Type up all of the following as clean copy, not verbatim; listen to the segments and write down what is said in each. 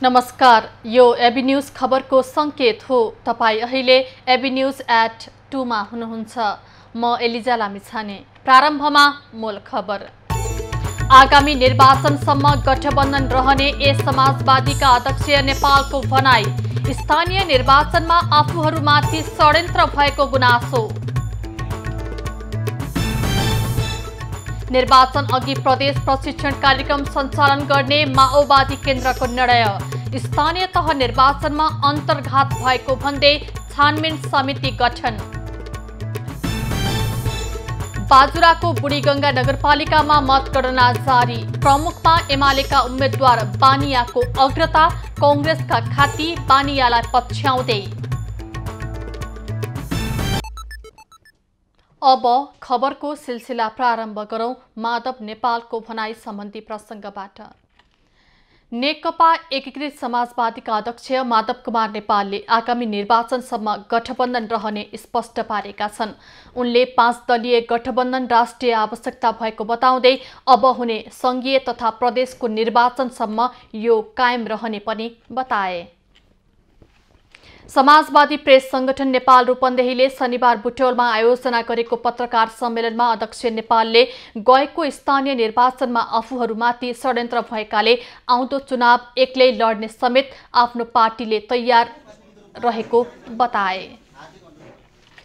नमस्कार, यो AB news खबरको संकेत हो। तपाई अहिले एबी न्यूज @ 2 मा हुनुहुन्छ। म एलिजा लामिछाने। प्रारम्भमा मूल खबर। आगामी निर्वाचनसम्म गठबन्धन रहने ए समाजवादीका अध्यक्ष नेपालको भनाई। स्थानीय निर्वाचनमा आफूहरूमाथि षड्यन्त्र भएको गुनासो। निर्वाचन अघि प्रदेश प्रशिक्षण कार्यक्रम सञ्चालन गर्ने माओवादी केन्द्रको निर्णय। स्थानीय तह निर्वाचनमा अन्तर्घात भएको भन्दै छानबिन समिति गठन। बाजुराको बुढीगङ्गा नगरपालिकामा मतगणना जारी। प्रमुखमा एमालेका उम्मेद्वार बानियाको अग्रता, कांग्रेसका खाती बानियालाई पछ्याउँदै। अब खबरको सिलसिला प्रारम्भ गरौं माधव नेपालको भनाई सम्बन्धी प्रसंगबाट। नेकपा एकीकृत समाजवादीका अध्यक्ष माधव कुमार नेपालले आगामी निर्वाचनसम्म गठबन्धन रहने स्पष्ट पारेका छन्। उनले 5 दलीय गठबन्धन राष्ट्रिय आवश्यकता भएको बताउँदै अब हुने संघीय तथा प्रदेशको निर्वाचनसम्म यो कायम रहने पनि बताए। समाजवादी प्रेस संगठन नेपाल रूपन्देहीले शनिबार बुटवलमा आयोजना गरेको पत्रकार सम्मेलनमा अध्यक्ष नेपालले गएको स्थानीय निर्वाचनमा आफूहरूमाथि षड्यन्त्र भएकाले आउँदो चुनाव एक्लै लड्ने समेत आफ्नो पार्टीले तयार रहेको बताए।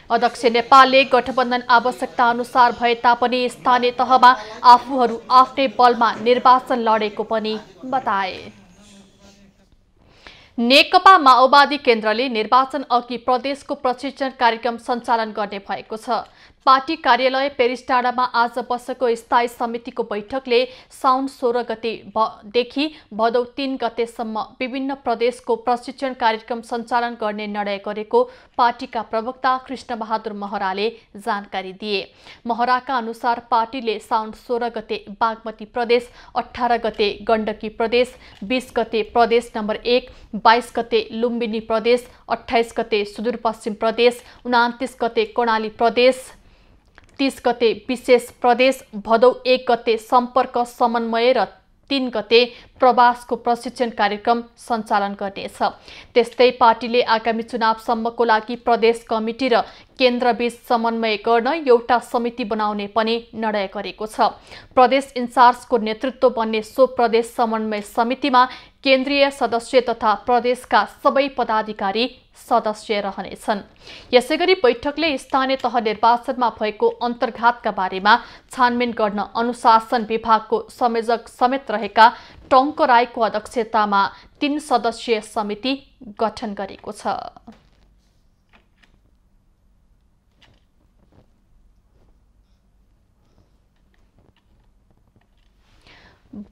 अध्यक्ष नेपालले गठबन्धन आवश्यकता अनुसार भए तापनि स्थानीय तहमा आफूहरू आफ्नै बलमा निर्वाचन लडेको पनि बताए। नेकपा माओवादी केन्द्रले निर्वाचन अघि प्रदेशको प्रशिक्षण कार्यक्रम सञ्चालन गर्ने भएको छ। पार्टी कार्यालय पेरिसटाडामा आज बसेको स्थायी समितिको बैठकले साउन 16 गतेदेखि भदौ 3 गतेसम्म विभिन्न प्रदेशको प्रशिक्षण कार्यक्रम सञ्चालन गर्ने निर्णय गरेको पार्टीका प्रवक्ता कृष्णबहादुर महराले जानकारी दिए। महराका अनुसार पार्टीले साउन 16 गते बागमती प्रदेश, 18 गते गण्डकी प्रदेश, 20 गते प्रदेश नम्बर 1, 22 गते लुम्बिनी प्रदेश, 28 गते सुदूरपश्चिम प्रदेश, 29 गते कर्णाली प्रदेश, 30 गते विशेष प्रदेश, भदौ 1 गते सम्पर्क समन्वय र 3 गते प्रवासको प्रशिक्षण कार्यक्रम सञ्चालन गर्नेछ। त्यस्तै पार्टीले आगामी चुनावसम्मको लागि प्रदेश कमिटी र केन्द्रबीच समन्वय गर्न एउटा समिति बनाउने पनि निर्णय गरेको छ। प्रदेश इन्चार्जको नेतृत्व बन्ने सो प्रदेश समन्वय समितिमा केन्द्रीय सदस्य तथा प्रदेशका सबै पदाधिकारी सदस्य रहनेछन्। यसैगरी बैठकले स्थानीय तह निर्वाचनमा भएको अन्तर्घातका बारेमा छानबिन गर्न अनुशासन विभागको संयोजक समेत रहेका टङ्क राईको अध्यक्षतामा 3 सदस्यीय समिति गठन गरेको छ।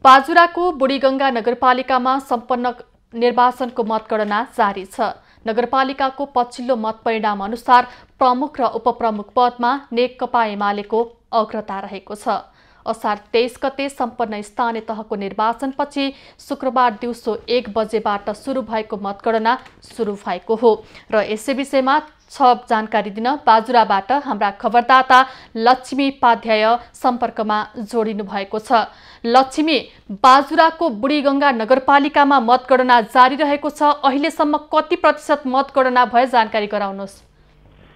बाजुराको बुढीगङ्गा नगरपालिकामा सम्पन्न निर्वाचनको मतगणना जारी छ। नगरपालिकाको पछिल्लो मत परिणाम अनुसार प्रमुख र उपप्रमुख पदमा नेकपा एमालेको अग्रता रहेको छ। असार 23 गते सम्पन्न स्थानीय तहको निर्वाचनपछि शुक्रबार दिउँसो 1 बजेबाट सुरु भएको मतगणना सुरु भएको हो र यसै विषयमा थप जानकारी दिन बाजुराबाट हाम्रा खबरदाता लक्ष्मी उपाध्याय सम्पर्कमा जोडिनु भएको छ। लक्ष्मी, बाजुराको बुढीगङ्गा नगरपालिकामा मतगणना जारी रहेको छ। अहिलेसम्म कति प्रतिशत मतगणना भए जानकारी गराउनुहोस्।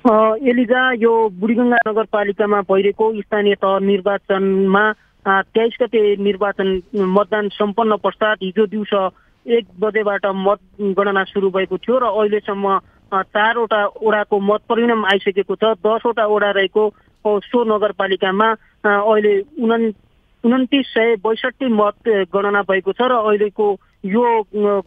एलिजा, यो बुढीगङ्गा नगरपालिकामा भइरहेको स्थानीय तह निर्वाचनमा 23 गते मतदान सम्पन्न पश्चात हिजो दिउँसो 1 बजेबाट मतगणना सुरु भएको थियो र अहिलेसम्म 4 वटा वडाको मत परिणाम आइसकेको छ। 10 वटा वडा रहेको सो नगरपालिकामा अहिले 2962 मत गणना भएको छ र अहिलेको यो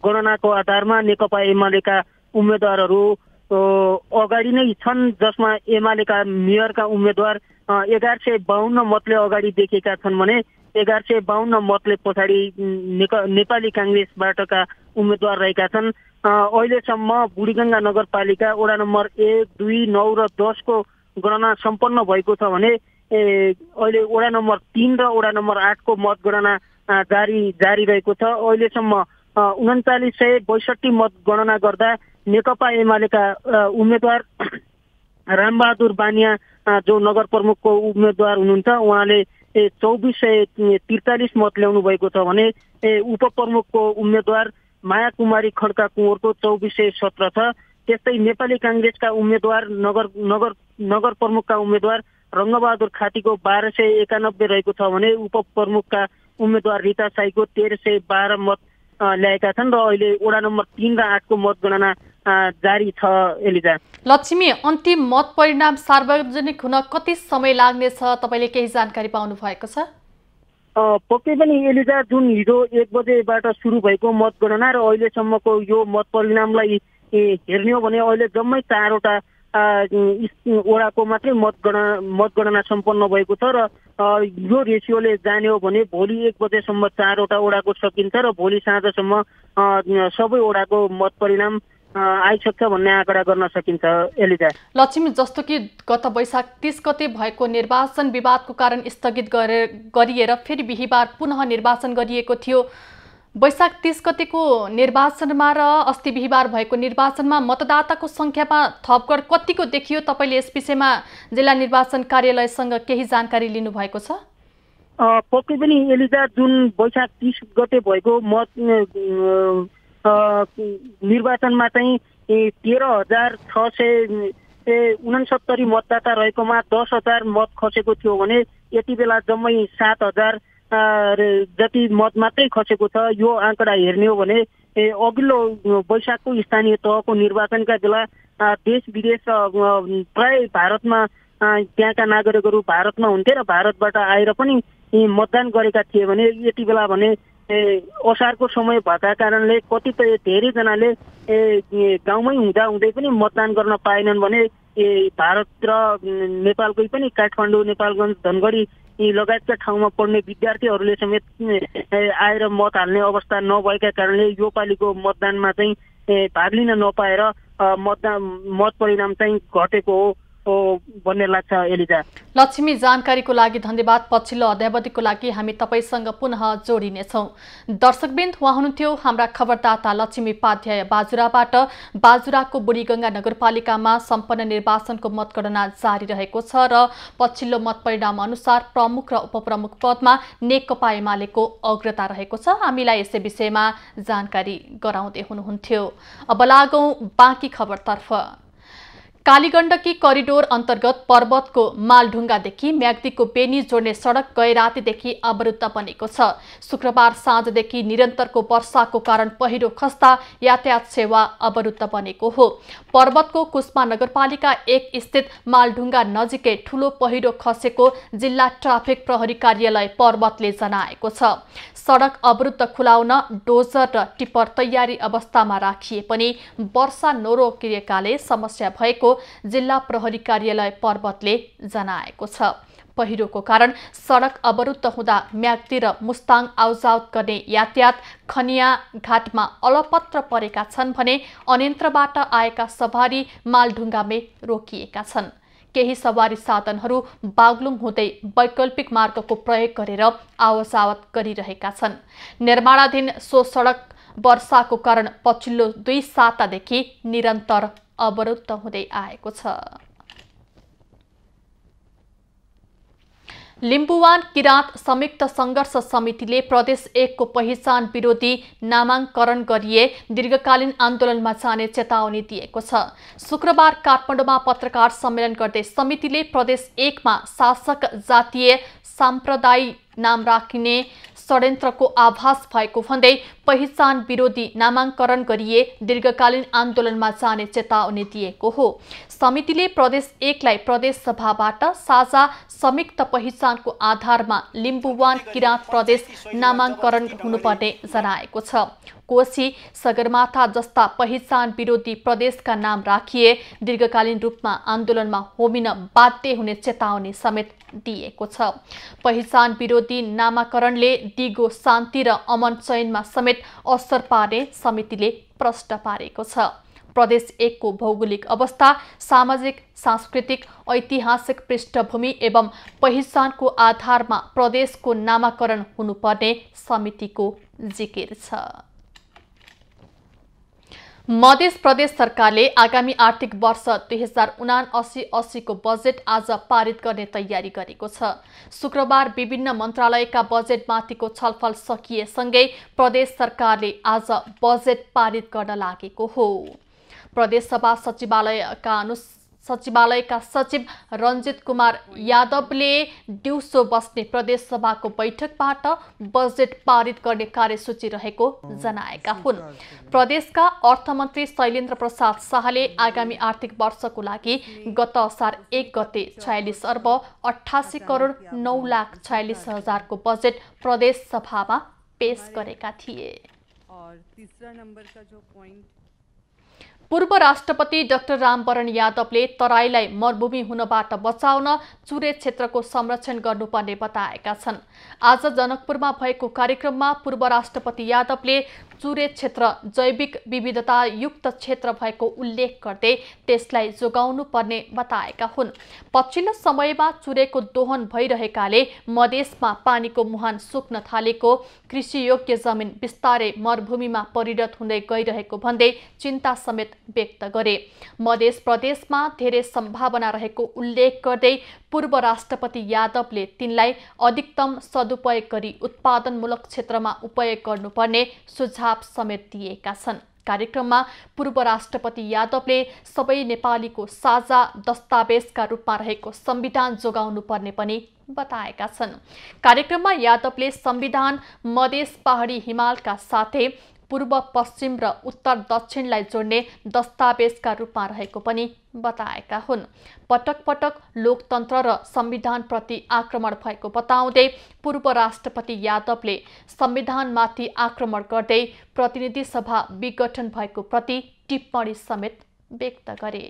गणनाको आधारमा नेकपा एमालेका उम्मेद्वारहरू अगाडि नै छन्, जसमा एमालेका मेयरका उम्मेद्वार 1152 मतले अगाडि देखेका छन् भने 1152 मतले पछाडि नेपाली कांग्रेसबाटका उम्मेद्वार रहेका छन्। अहिलेसम्म बुढीगङ्गा नगरपालिका वडा नम्बर 1, 2, 9 र 10 को गणना सम्पन्न भएको छ भने अहिले वडा नम्बर 3 र वडा नम्बर 8 को मतगणना जारी रहेको छ। अहिलेसम्म 3962 मत गणना गर्दा नेकपा एमालेका उम्मेद्वार रामबहादुर बानिया जो नगर प्रमुखको उम्मेदवार हुनुहुन्छ उहाँले 2443 मत ल्याउनु भएको छ भने उपप्रमुखको उम्मेदवार माया कुमारी खड्का कुँवरको 2417 छ। त्यस्तै नेपाली काङ्ग्रेसका उम्मेदवार नगर प्रमुखका उम्मेदवार रङ्गबहादुर खातीको 1291 रहेको छ भने उपप्रमुखका उम्मेदवार रिता साईको 1312 मत ल्याएका छन् र अहिले वडा नम्बर 3 र 8 को मतगणना जारी छ। एलिजा लक्ष्मी, अन्तिम मत परिणाम सार्वजनिक हुन कति समय लाग्नेछ, तपाईले केही जानकारी पाउनु भएको छ? पक्कै पनि एलिजा, जुन हिजो 1 बजेबाट सुरु भएको मतगणना र अहिलेसम्मको यो मत परिणामलाई हेर्ने हो भने अहिले जम्मै 4 वटा वडाको मात्रै मतगणना सम्पन्न भएको छ र यो रेसियोले जाने हो भने भोलि 1 बजेसम्म 4 वटा वडाको सकिन्छ र भोलि साँझसम्म सबै वडाको मत परिणाम आइसक्छ भन्ने आँकडा गर्न सकिन्छ। एलिजा लक्ष्मी, जस्तो कि गत वैशाख 30 गते भएको निर्वाचन विवादको कारण स्थगित गरिएर फेरि बिहीबार पुनः निर्वाचन गरिएको थियो। वैशाख 30 गतेको निर्वाचनमा र अस्ति बिहीबार भएको निर्वाचनमा मतदाताको संख्यामा थपगढ कतिको देखियो? तपाईले यस विषयमा जिल्ला निर्वाचन कार्यालयसँग केही जानकारी लिनु भएको छ? पक्कै पनि एलिजा, जुन वैशाख 30 गते भएको निर्वाचनमा चाहिँ 13,669 मतदाता रहेकोमा 10,000 मत खसेको थियो भने यति बेला जम्मै 7,000 जति मत मात्रै खसेको छ। यो आँकडा हेर्ने हो भने अघिल्लो वैशाखको स्थानीय तहको निर्वाचनका बेला देश विदेश प्राय भारतमा त्यहाँका नागरिकहरू भारतमा हुन्थे र भारतबाट आएर पनि मतदान गरेका थिए भने यति बेला भने असारको समय भएका कारणले कतिपय धेरैजनाले गाउँमै हुँदै पनि मतदान गर्न पाएनन् भने भारत र नेपालकै पनि काठमाडौँ, नेपालगञ्ज, धनगढी लगायतका ठाउँमा पढ्ने विद्यार्थीहरूले समेत आएर मत हाल्ने अवस्था नभएका कारणले यो पालिको मतदानमा चाहिँ भाग लिन नपाएर मत परिणाम चाहिँ घटेको हो भन्ने लाग्छ। एलिजा लक्ष्मी, जानकारीको लागि धन्यवाद। पछिल्लो अध्यावधिको लागि हामी तपाईसँग पुनः जोडिनेछौँ। दर्शकवृन्द, उहाँ हुनुहुन्थ्यो हाम्रा खबरदाता लक्ष्मी उपाध्याय बाजुराबाट। बाजुराको बुढीगङ्गा नगरपालिकामा सम्पन्न निर्वाचनको मतगणना जारी रहेको छ र पछिल्लो मत परिणाम अनुसार प्रमुख र उपप्रमुख पदमा नेकपा एमालेको अग्रता रहेको छ। हामीलाई यसै विषयमा जानकारी गराउँदै हुनुहुन्थ्यो। अब लागौं बाँकी खबरतर्फ। कालीगण्डकी करिडोर अन्तर्गत पर्वतको मालढुङ्गादेखि म्याग्दीको बेनी जोड्ने सडक गए रातिदेखि अवरुद्ध बनेको छ। शुक्रबार साँझदेखि निरन्तरको वर्षाको कारण पहिरो खस्दा यातायात सेवा अवरुद्ध बनेको हो। पर्वतको कुस्मा नगरपालिका 1 स्थित मालढुङ्गा नजिकै ठूलो पहिरो खसेको जिल्ला ट्राफिक प्रहरी कार्यालय पर्वतले जनाएको छ। सडक अवरुद्ध खुलाउन डोजर र टिप्पर तयारी अवस्थामा राखिए पनि वर्षा नरोकिएकाले समस्या भएको जिल्ला प्रहरी कार्यालय पर्वतले जनाएको छ। पहिरोको कारण सडक अवरुद्ध हुँदा म्याग्दी र मुस्ताङ आउजाउत गर्ने यातायात खनिया घाटमा अलपत्र परेका छन् भने अन्यत्रबाट आएका सवारी मालढुङ्गामै रोकिएका छन्। केही सवारी साधनहरू बागलुङ हुँदै वैकल्पिक मार्गको प्रयोग गरेर आवजावत गरिरहेका छन्। निर्माणाधीन सो सडक वर्षाको कारण पछिल्लो 2 सातादेखि निरन्तर अवरुद्ध हुँदै आएको छ। लिम्बुवान किराँत संयुक्त संघर्ष समितिले प्रदेश 1 को पहिचान विरोधी नामाङ्करण गरिए दीर्घकालीन आन्दोलनमा जाने चेतावनी दिएको छ। शुक्रबार काठमाडौँमा पत्रकार सम्मेलन गर्दै समितिले प्रदेश 1 मा शासक जातीय साम्प्रदायिक नाम राखिने षड्यन्त्रको आभास भएको भन्दै पहिचान विरोधी नामाङ्करण गरिए दीर्घकालीन आन्दोलनमा जाने चेतावनी दिएको हो। समितिले प्रदेश 1 लाई प्रदेश सभाबाट साझा संयुक्त पहिचानको आधारमा लिम्बुवान किराँत प्रदेश नामाङ्करण हुनुपर्ने जनाएको छ। कोशी सगरमाथा जस्ता पहिचान विरोधी प्रदेशका नाम राखिए दीर्घकालीन रूपमा आन्दोलनमा होमिन बाध्य हुने चेतावनी समेत दिएको छ। पहिचान विरोधी नामाकरणले दिगो शान्ति र अमन चयनमा समेत असर पार्ने समितिले प्रश्न पारेको छ। प्रदेश 1 को भौगोलिक अवस्था, सामाजिक, सांस्कृतिक, ऐतिहासिक पृष्ठभूमि एवं पहिचानको आधारमा प्रदेशको नामाकरण हुनुपर्ने समितिको जिकिर छ। मध्य प्रदेश सरकारले आगामी आर्थिक वर्ष 2079-80 को बजेट आज पारित गर्ने तयारी गरेको छ। शुक्रबार विभिन्न मन्त्रालयका बजेटमाथिको छलफल सकिएसँगै प्रदेश सरकारले आज बजेट पारित गर्न लागेको हो। प्रदेशसभा सचिवालयका सचिव रञ्जित कुमार यादवले दिउँसो बस्ने प्रदेशसभाको बैठकबाट बजेट पारित गर्ने कार्यसूची रहेको जनाएका हुन्। प्रदेशका अर्थमन्त्री शैलेन्द्र प्रसाद शाहले आगामी आर्थिक वर्षको लागि गत असार 1 गते 46 अर्ब 88 करोड 9,46,000 को बजेट प्रदेश सभामा पेश गरेका थिए। और तीसरा नंबर का जो पॉइंट पूर्व राष्ट्रपति डाक्टर रामवरण यादवले तराईलाई मरुभूमि हुनबाट बचाउन चुरे क्षेत्रको संरक्षण गर्नुपर्ने बताएका छन्। आज जनकपुरमा भएको कार्यक्रममा पूर्व राष्ट्रपति यादवले चुरे क्षेत्र जैविक विविधता युक्त क्षेत्र भएको उल्लेख गर्दै त्यसलाई जोगाउनु पर्ने बताएका हुन्। पछिल्लो समयमा चुरेको दोहन भइरहेकाले मधेसमा पानीको मुहान सुक्न थालेको, कृषियोग्य जमिन बिस्तारै मरुभूमिमा परिणत हुँदै गइरहेको भन्दै चिन्ता समेत व्यक्त गरे। मध्य प्रदेशमा धेरै सम्भावना रहेको उल्लेख गर्दै पूर्व राष्ट्रपति यादवले तिनलाई अधिकतम सदुपयोग गरी उत्पादनमूलक क्षेत्रमा उपयोग गर्नुपर्ने सुझाव समेत दिएका छन्। कार्यक्रममा पूर्व राष्ट्रपति यादवले सबै नेपालीको साझा दस्तावेजका रूपमा रहेको संविधान जोगाउनु पर्ने पनि बताएका छन्। कार्यक्रममा यादवले संविधान मधेस पहाडी हिमालका साथै पूर्व पश्चिम र उत्तर दक्षिणलाई जोड्ने दस्तावेजका रूपमा रहेको पनि बताएका हुन्। पटक पटक लोकतन्त्र र संविधानप्रति आक्रमण भएको बताउँदै पूर्व राष्ट्रपति यादवले संविधानमाथि आक्रमण गर्दै प्रतिनिधि सभा विघटन भएको प्रति टिप्पणी समेत व्यक्त गरे।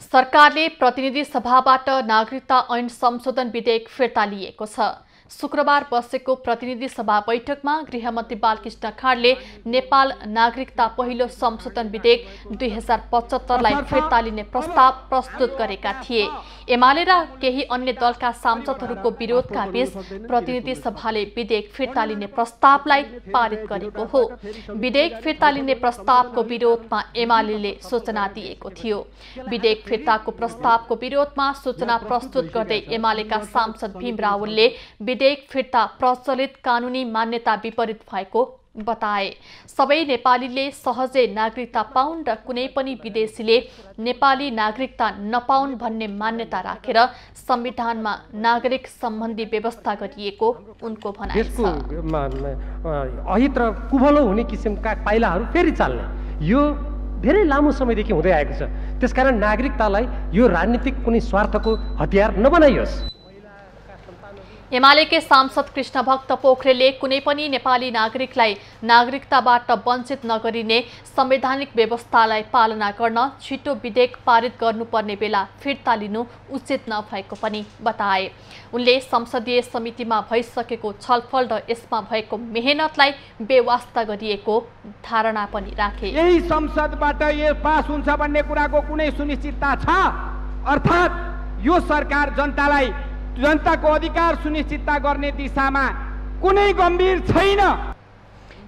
सरकारले प्रतिनिधि सभाबाट नागरिकता ऐन संशोधन विधेयक फिर्ता लिएको छ। शुक्रबार बसेको प्रतिनिधि सभा बैठकमा गृहमन्त्री बालकृष्ण खाँडले नेपाल नागरिकता पहिलो संशोधन विधेयक 2075 लाई फिर्ता लिने प्रस्ताव प्रस्तुत गरेका थिए। एमाले र केही अन्य दलका सांसदहरूको विरोधका बीच प्रतिनिधि सभाले विधेयक फिर्ता लिने प्रस्तावलाई पारित गरेको हो। विधेयक फिर्ता लिने प्रस्तावको विरोधमा एमालेले सूचना दिएको थियो। विधेयक फिर्ताको प्रस्तावको विरोधमा सूचना प्रस्तुत गर्दै एमालेका सांसद भीम रावलले विधेयक फिर्ता प्रचलित कानुनी मान्यता विपरीत भएको बताए। सबै नेपालीले सहजै नागरिकता पाउन् र कुनै पनि विदेशीले नेपाली नागरिकता नपाउन् भन्ने मान्यता राखेर संविधानमा नागरिक सम्बन्धी व्यवस्था गरिएको उनको भनाइ छ। अहित र कुभलो हुने किसिमका पाइलाहरू फेरि चाल्ने यो धेरै लामो समयदेखि हुँदै आएको छ। त्यसकारण नागरिकतालाई यो राजनीतिक कुनै स्वार्थको हतियार नबनाइयोस्। एमालेकै सांसद कृष्ण भक्त पोखरेलले कुनै पनि नेपाली नागरिकलाई नागरिकताबाट वञ्चित नगरिने संवैधानिक व्यवस्थालाई पालना गर्न छिटो विधेयक पारित गर्नुपर्ने बेला फिर्ता लिनु उचित नभएको पनि बताए। उनले संसदीय समितिमा भइसकेको छलफल र यसमा भएको मेहनतलाई बेवास्ता गरिएको धारणा पनि राखे। यही संसदबाट यो पास हुन्छ भन्ने कुराको कुनै सुनिश्चितता छ? अर्थात् यो सरकार जनताको अधिकार सुनिश्चितता गर्ने दिशामा कुनै गम्भीर छैन।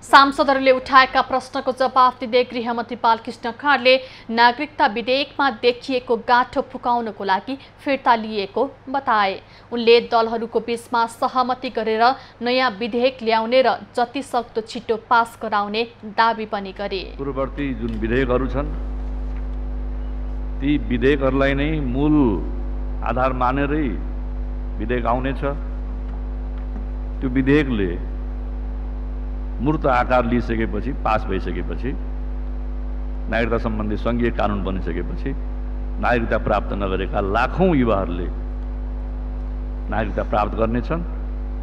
सांसदहरूले उठाएका प्रश्नको जवाफ दिँदै गृहमन्त्री बालकृष्ण खाँडले नागरिकता विधेयकमा देखिएको गाँठो फुकाउनको लागि फिर्ता लिएको बताए। उनले दलहरूको बीचमा सहमति गरेर नयाँ विधेयक ल्याउने र जति सक्दो छिटो पास गराउने दाबी पनि गरे। पूर्ववर्ती जुन विधेयकहरू छन् ती विधेयकहरूलाई नै मूल आधार मानेरै विधेयक आउनेछ। त्यो विधेयकले मूर्त आकार लिइसकेपछि, पास भइसकेपछि, नागरिकता सम्बन्धी संघीय कानुन बनिसकेपछि नागरिकता प्राप्त नगरेका लाखौं युवाहरूले नागरिकता प्राप्त गर्नेछन्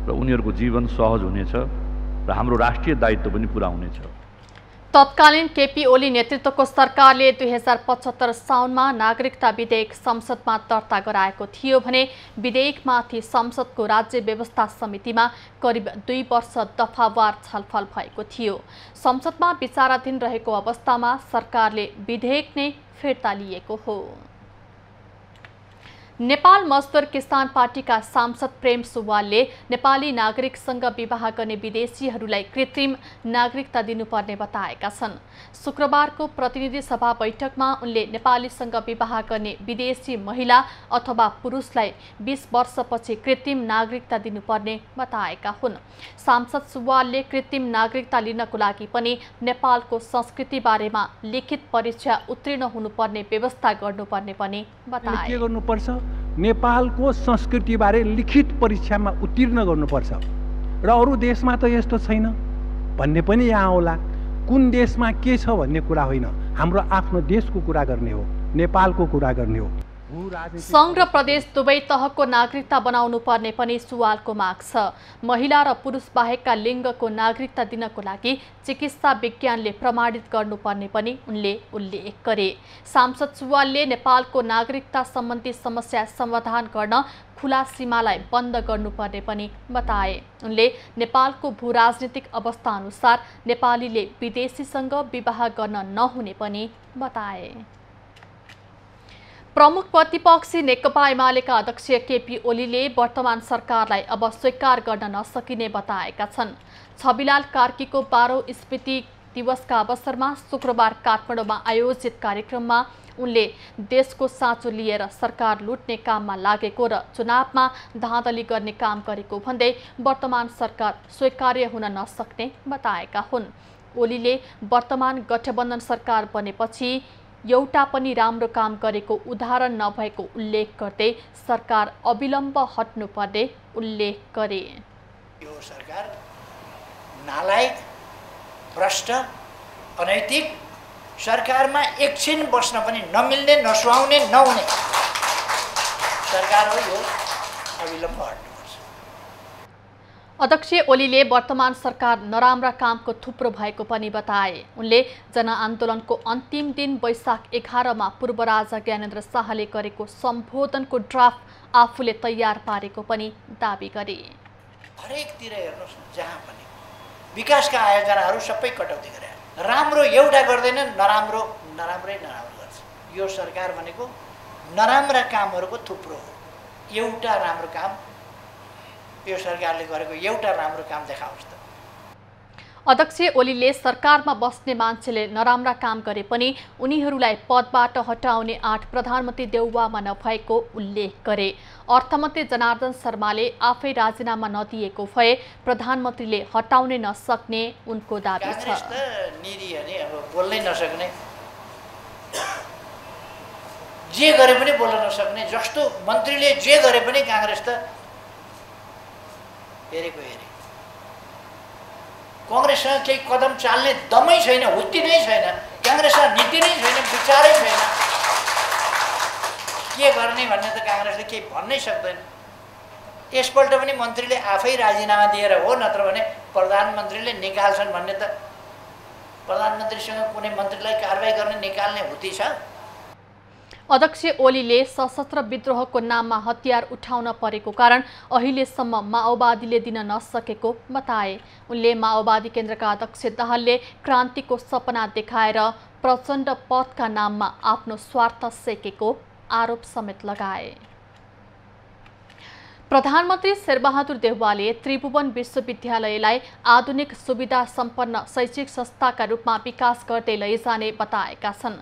र उनीहरूको जीवन सहज हुनेछ र हाम्रो राष्ट्रिय दायित्व पनि पुरा हुनेछ। तत्कालीन केपी ओली नेतृत्वको सरकारले 2075 साउनमा नागरिकता विधेयक संसदमा दर्ता गराएको थियो भने विधेयकमाथि संसदको राज्य व्यवस्था समितिमा करिब 2 वर्ष दफावार छलफल भएको थियो। संसदमा विचाराधीन रहेको अवस्थामा सरकारले विधेयक नै फिर्ता लिएको हो। नेपाल मजदुर किसान पार्टीका सांसद प्रेम सुवालले नेपाली नागरिकसँग विवाह गर्ने विदेशीहरूलाई कृत्रिम नागरिकता दिनुपर्ने बताएका छन्। शुक्रबारको प्रतिनिधि सभा बैठकमा उनले नेपालीसँग विवाह गर्ने विदेशी महिला अथवा पुरुषलाई 20 वर्षपछि कृत्रिम नागरिकता दिनुपर्ने बताएका हुन्। सांसद सुवालले कृत्रिम नागरिकता लिनको लागि पनि नेपालको संस्कृति बारेमा लिखित परीक्षा उत्तीर्ण हुनुपर्ने व्यवस्था गर्नुपर्ने पनि बताए। के गर्नुपर्छ? नेपालको संस्कृतिबारे लिखित परीक्षामा उत्तीर्ण गर्नुपर्छ र अरू देशमा त यस्तो छैन भन्ने पनि यहाँ होला। कुन देशमा के छ भन्ने कुरा होइन, हाम्रो आफ्नो देशको कुरा गर्ने हो, नेपालको कुरा गर्ने हो। संघ र प्रदेश दुवै तहको नागरिकता बनाउनु पर्ने पनि सुवालको माग छ। महिला र पुरुष बाहेकका लिङ्गको नागरिकता दिनको लागि चिकित्सा विज्ञानले प्रमाणित गर्नुपर्ने पनि उनले उल्लेख गरे। सांसद सुवालले नेपालको नागरिकता सम्बन्धी समस्या समाधान गर्न खुला सीमालाई बन्द गर्नुपर्ने पनि बताए। उनले नेपालको भूराजनीतिक अवस्था अनुसार नेपालीले विदेशीसँग विवाह गर्न नहुने पनि बताए। प्रमुख प्रतिपक्षी नेकपा एमालेका अध्यक्ष केपी ओलीले वर्तमान सरकारलाई अब स्वीकार गर्न नसकिने बताएका छन्। छविलाल कार्कीको 12औं स्मृति दिवसका अवसरमा शुक्रबार काठमाडौँमा आयोजित कार्यक्रममा उनले देशको साँचो लिएर सरकार लुट्ने काममा लागेको र चुनावमा धाँधली गर्ने काम गरेको भन्दै वर्तमान सरकार स्वीकार्य हुन नसक्ने बताएका हुन्। ओलीले वर्तमान गठबन्धन सरकार बनेपछि एउटा पनि राम्रो काम गरेको उदाहरण नभएको उल्लेख गर्दै सरकार अविलम्ब हट्नुपर्ने उल्लेख गरे। यो सरकार नालायक, भ्रष्ट, अनैतिक, सरकारमा एकछिन बस्न पनि नमिल्ने, नसुहाउने, नहुने सरकार हो। यो अविलम्ब हट्नुपर्छ। अध्यक्ष ओलीले वर्तमान सरकार नराम्रा कामको थुप्रो भएको पनि बताए। उनले जनआन्दोलनको अन्तिम दिन वैशाख 11 पूर्व राजा ज्ञानेन्द्र शाहले गरेको सम्बोधनको ड्राफ्ट आफूले तयार पारेको पनि दाबी गरे। हरेकतिर हेर्नुहोस्, जहाँ पनि विकासका आयोजनाहरू सबै कटौती गरे। राम्रो एउटा गर्दैन, नराम्रै गर्छ। यो सरकार भनेको नराम्रा कामहरूको थुप्रो हो। एउटा राम्रो काम यो सरकारले गरेको एउटा राम्रो काम देखाओस् त। अध्यक्ष ओलीले सरकारमा बस्ने मान्छेले नराम्रा काम गरे पनि उनीहरूलाई पदबाट हटाउने आँट प्रधानमन्त्री देउवामा नभएको उल्लेख गरे। अर्थमन्त्री जनार्दन शर्माले आफै राजीनामा नदिएको भए प्रधानमन्त्रीले हटाउनै नसक्ने उनको दाबी छ। कांग्रेस त निरी हो नि, अब बोल्नै नसक्ने, जे गरे पनि बोल्न नसक्ने, जस्तो मन्त्रीले जे गरे पनि कांग्रेस त हेरेको हेरे। कांग्रेससँग केही कदम चाल्ने दमै छैन, हुत्ती नै छैन, कांग्रेससँग नीति नै छैन, विचारै छैन। के गर्ने भन्ने त कांग्रेसले केही भन्नै सक्दैन। यसपल्ट पनि मन्त्रीले आफै राजीनामा दिएर हो, नत्र भने प्रधानमन्त्रीले निकाल्छन् भन्ने त प्रधानमन्त्रीसँग कुनै मन्त्रीलाई कारबाही गर्ने निकाल्ने हुती छ। अध्यक्ष ओलीले सशस्त्र विद्रोहको नाममा हतियार उठाउन परेको कारण अहिलेसम्म माओवादीले दिन नसकेको बताए। उनले माओवादी केन्द्रका अध्यक्ष दाहालले क्रान्तिको सपना देखाएर प्रचण्ड पथका नाममा आफ्नो स्वार्थ सेकेको आरोप समेत लगाए। प्रधानमन्त्री शेरबहादुर देउवाले त्रिभुवन विश्वविद्यालयलाई आधुनिक सुविधा सम्पन्न शैक्षिक संस्थाका रूपमा विकास गर्दै लैजाने बताएका छन्।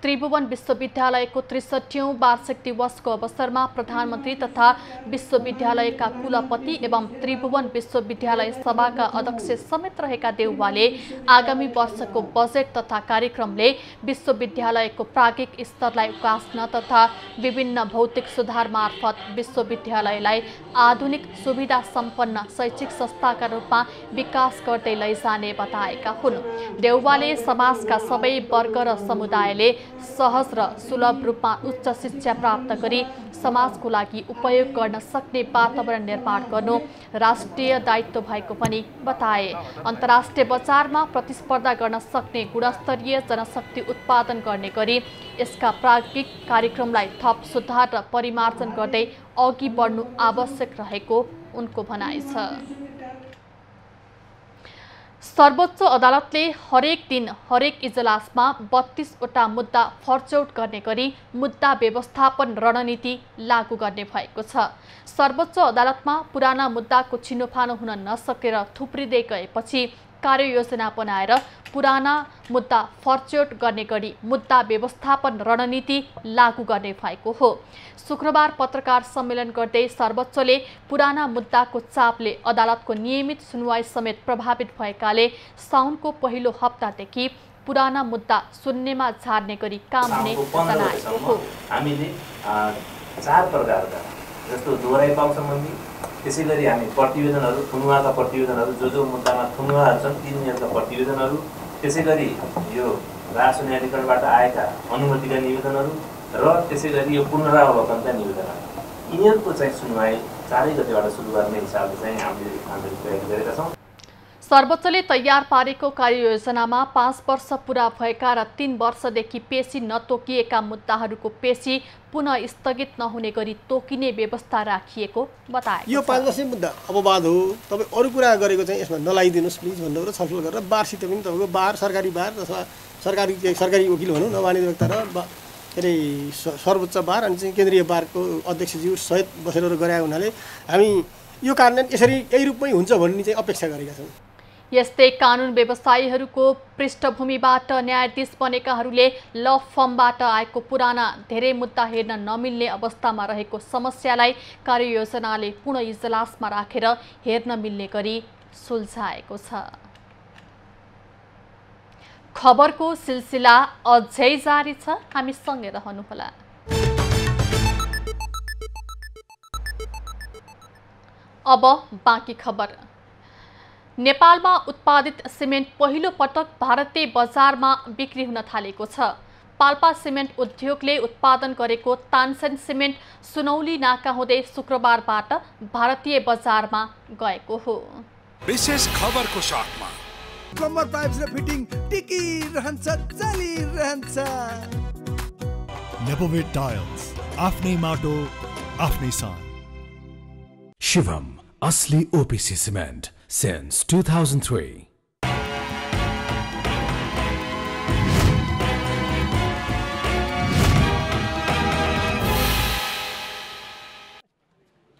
त्रिभुवन विश्वविद्यालयको 63औं वार्षिक दिवसको अवसरमा प्रधानमन्त्री तथा विश्वविद्यालयका कुलपति एवं त्रिभुवन विश्वविद्यालय सभाका अध्यक्ष समेत रहेका देउवाले आगामी वर्षको बजेट तथा कार्यक्रमले विश्वविद्यालयको प्राज्ञिक स्तरलाई उकास्न तथा विभिन्न भौतिक सुधार मार्फत विश्वविद्यालयलाई आधुनिक सुविधा सम्पन्न शैक्षिक संस्थाका रूपमा विकास गर्दै लैजाने बताएका हुन्। देउवाले समाजका सबै वर्ग र समुदायले सहज र सुलभ रूपमा उच्च शिक्षा प्राप्त गरी समाजको लागि उपयोग गर्न सक्ने वातावरण निर्माण गर्नु राष्ट्रिय दायित्व भएको पनि बताए। अन्तर्राष्ट्रिय बजारमा प्रतिस्पर्धा गर्न सक्ने गुणस्तरीय जनशक्ति उत्पादन गर्ने गरी यसका प्राज्ञिक कार्यक्रमलाई थप सुधार र परिमार्जन गर्दै अघि बढ्नु आवश्यक रहेको उनको भनाइ छ। सर्वोच्च अदालतले हरेक दिन हरेक इजलासमा 32वटा मुद्दा फर्चौट गर्ने गरी मुद्दा व्यवस्थापन रणनीति लागू गर्ने भएको छ। सर्वोच्च अदालतमा पुराना मुद्दाको छिनोफानो हुन नसकेर थुप्रिँदै गएपछि कार्ययोजना बनाएर पुराना मुद्दा फर्चौट गर्ने गरी मुद्दा व्यवस्थापन रणनीति लागू गर्ने भएको हो। शुक्रबार पत्रकार सम्मेलन गर्दै सर्वोच्चले पुराना मुद्दाको चापले अदालतको नियमित सुनवाई समेत प्रभावित भएकाले साउनको पहिलो हप्तादेखि पुराना मुद्दा सुन्नेमा झार्ने गरी काम हुने जनाएको हो। हामीले 4 प्रकारका जस्तो दोहोऱ्याइपाउ सम्बन्धी, त्यसैगरी हामी प्रतिवेदनहरू, थुनुवाका प्रतिवेदनहरू, जो मुद्दामा थुनुवाहरू छन् तिनीहरूका प्रतिवेदनहरू, त्यसैगरी यो राष्ट्र न्यायाधिकरणबाट आएका अनुमतिका निवेदनहरू र त्यसैगरी यो पुनरावलोकनका निवेदनहरू, यिनीहरूको चाहिँ सुनवाई 4 गतेबाट सुरु गर्ने हिसाबले चाहिँ हामीले तयारी गरेका छौँ। सर्वोच्चले तयार पारेको कार्ययोजनामा 5 वर्ष पुरा भएका र 3 वर्षदेखि पेशी नतोकिएका मुद्दाहरूको पेशी पुनः स्थगित नहुने गरी तोकिने व्यवस्था राखिएको बताए। यो 5 वर्षीय मुद्दा अपवाद हो, तपाईँ अरू कुरा गरेको चाहिँ यसमा नलाइदिनुहोस् प्लिज भन्नु र छलफल गरेर बारसित पनि तपाईँको बार सरकारी बार अथवा सरकारी वकिल भनौँ न वाणिज्य व्यक्ति र के अरे सर्वोच्च बार अनि चाहिँ केन्द्रीय बारको अध्यक्षज्यू सहित बसेर गरे हुनाले हामी यो कार्यान्वयन यसरी यही रूपमै हुन्छ भन्ने चाहिँ अपेक्षा गरेका छौँ। यस्तै कानुन व्यवसायीहरूको पृष्ठभूमिबाट न्यायाधीश बनेकाहरूले ल फर्मबाट आएको पुराना धेरै मुद्दा हेर्न नमिल्ने अवस्थामा रहेको समस्यालाई कार्ययोजनाले पूर्ण इजलासमा राखेर हेर्न मिल्ने गरी सुल्झाएको छ। खबरको सिलसिला अझै जारी छ, हामी सँगै रहनुहोला। अब बाँकी खबर। नेपालमा उत्पादित सिमेन्ट पहिलो पटक भारतीय बजारमा बिक्री हुन थालेको छ। पाल्पा सिमेन्ट उद्योगले उत्पादन गरेको तानसेन सिमेन्ट सुनौली नाका हुँदै शुक्रबारबाट भारतीय बजारमा गएको हो। विशेष खबरको साथमा प्लम्बर पाइप्स र फिटिङ टिकिरहन्छ, चलिरहन्छ। नेपोवेट टाइल्स, आफ्नै माटो आफ्नै सान। शिवम असली OPC cement since 2003.